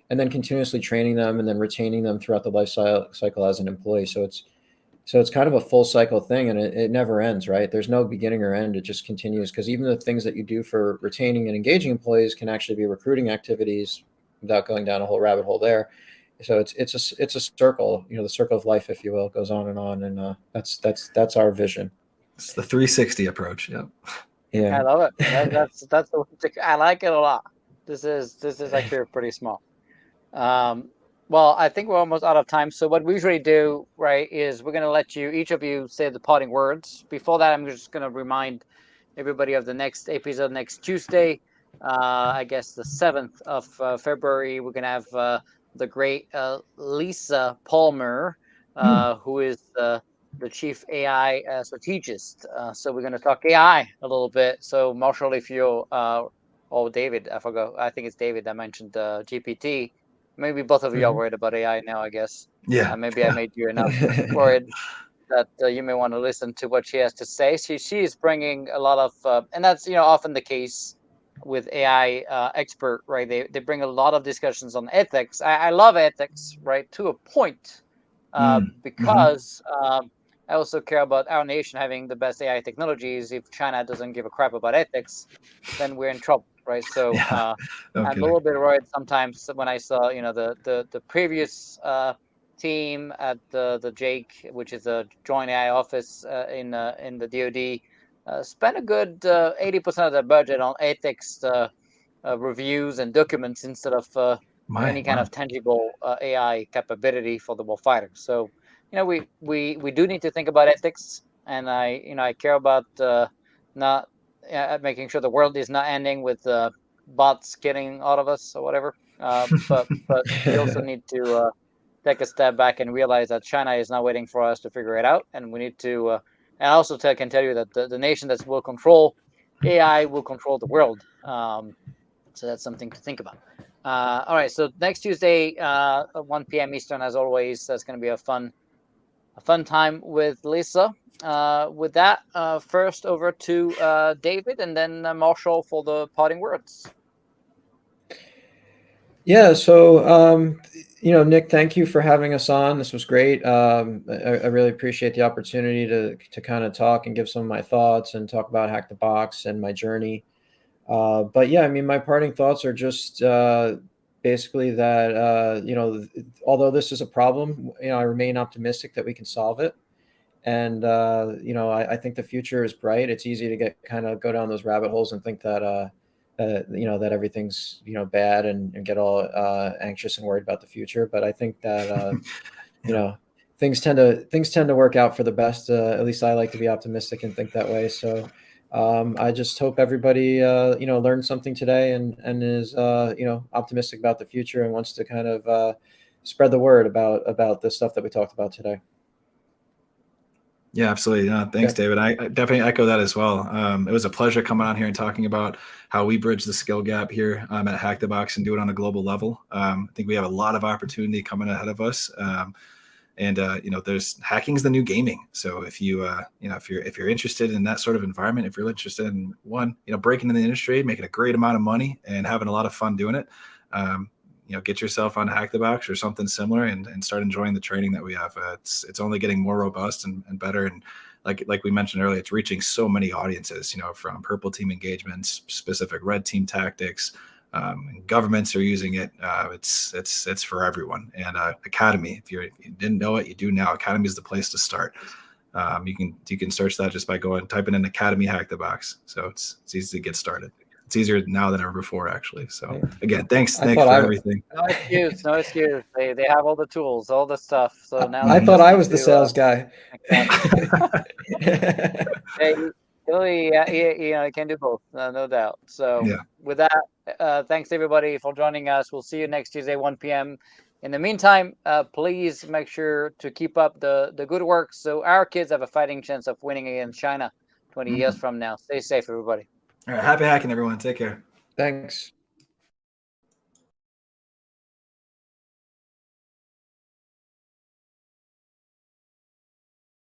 and then continuously training them and then retaining them throughout the life cycle as an employee. So it's kind of a full cycle thing, and it never ends, right? There's no beginning or end. It just continues, because even the things that you do for retaining and engaging employees can actually be recruiting activities without going down a whole rabbit hole there. So it's a circle, the circle of life, if you will, goes on, and that's our vision. It's the 360 approach. Yeah, I love it. That's I like it a lot. This is actually pretty small. Well, I think we're almost out of time. So what we usually do, right, is we're going to let each of you say the parting words. Before that, I'm just going to remind everybody of the next episode next Tuesday. I guess the 7th of February, we're going to have the great Lisa Palmer, who is the chief AI strategist. So we're going to talk AI a little bit. So Marshall, if you, oh, David, I forgot. I think it's David that mentioned GPT. Maybe both of you are worried about AI now, I guess. Yeah. Maybe I made you enough worried that you may want to listen to what she has to say. She is bringing a lot of, and that's often the case with AI expert, right? They bring a lot of discussions on ethics. I love ethics, right, to a point, because I also care about our nation having the best AI technologies. If China doesn't give a crap about ethics, then we're in trouble, right? So I'm a little bit worried sometimes when I saw the previous team at the Jake, which is a joint AI office in the DoD, spent a good 80% of their budget on ethics reviews and documents instead of any kind of tangible AI capability for the warfighter. So we do need to think about ethics, and I care about not making sure the world is not ending with bots killing all of us or whatever. But we also need to take a step back and realize that China is not waiting for us to figure it out, and we need to. And I also can tell you that the nation that will control AI will control the world. So that's something to think about. All right, so next Tuesday, 1 p.m. Eastern, as always, that's going to be a fun time with Lisa. With that, first over to David, and then Marshall for the parting words. Yeah. So, Nick, thank you for having us on. This was great. I really appreciate the opportunity to kind of talk and give some of my thoughts and talk about Hack the Box and my journey. But yeah, I mean, my parting thoughts are just basically that, although this is a problem, I remain optimistic that we can solve it. And, I think the future is bright. It's easy to go down those rabbit holes and think that, that everything's, bad and get all anxious and worried about the future. But I think that, things tend to work out for the best. At least I like to be optimistic and think that way. So I just hope everybody, learned something today and is, optimistic about the future and wants to kind of spread the word about the stuff that we talked about today. Yeah, absolutely. Thanks, David. I definitely echo that as well. It was a pleasure coming on here and talking about how we bridge the skill gap here at Hack the Box and do it on a global level. I think we have a lot of opportunity coming ahead of us. There's hacking's the new gaming. So if if you're interested in that sort of environment, if you're interested in breaking in the industry, making a great amount of money and having a lot of fun doing it, get yourself on Hack the Box or something similar and start enjoying the training that we have. It's only getting more robust and better. And like we mentioned earlier, it's reaching so many audiences, from purple team engagements, specific red team tactics, governments are using it. It's for everyone. And Academy, if you didn't know it, you do now. Academy is the place to start. You can search that just by typing in Academy Hack the Box. So it's easy to get started. It's easier now than ever before, actually. So again, thanks for everything. No excuse. They have all the tools, all the stuff. So now I thought I was the sales guy. Hey, you can do both, no doubt. So with that, thanks everybody for joining us. We'll see you next Tuesday, 1 p.m. In the meantime, please make sure to keep up the good work so our kids have a fighting chance of winning against China 20 years from now. Stay safe, everybody. All right, happy hacking, everyone. Take care. Thanks.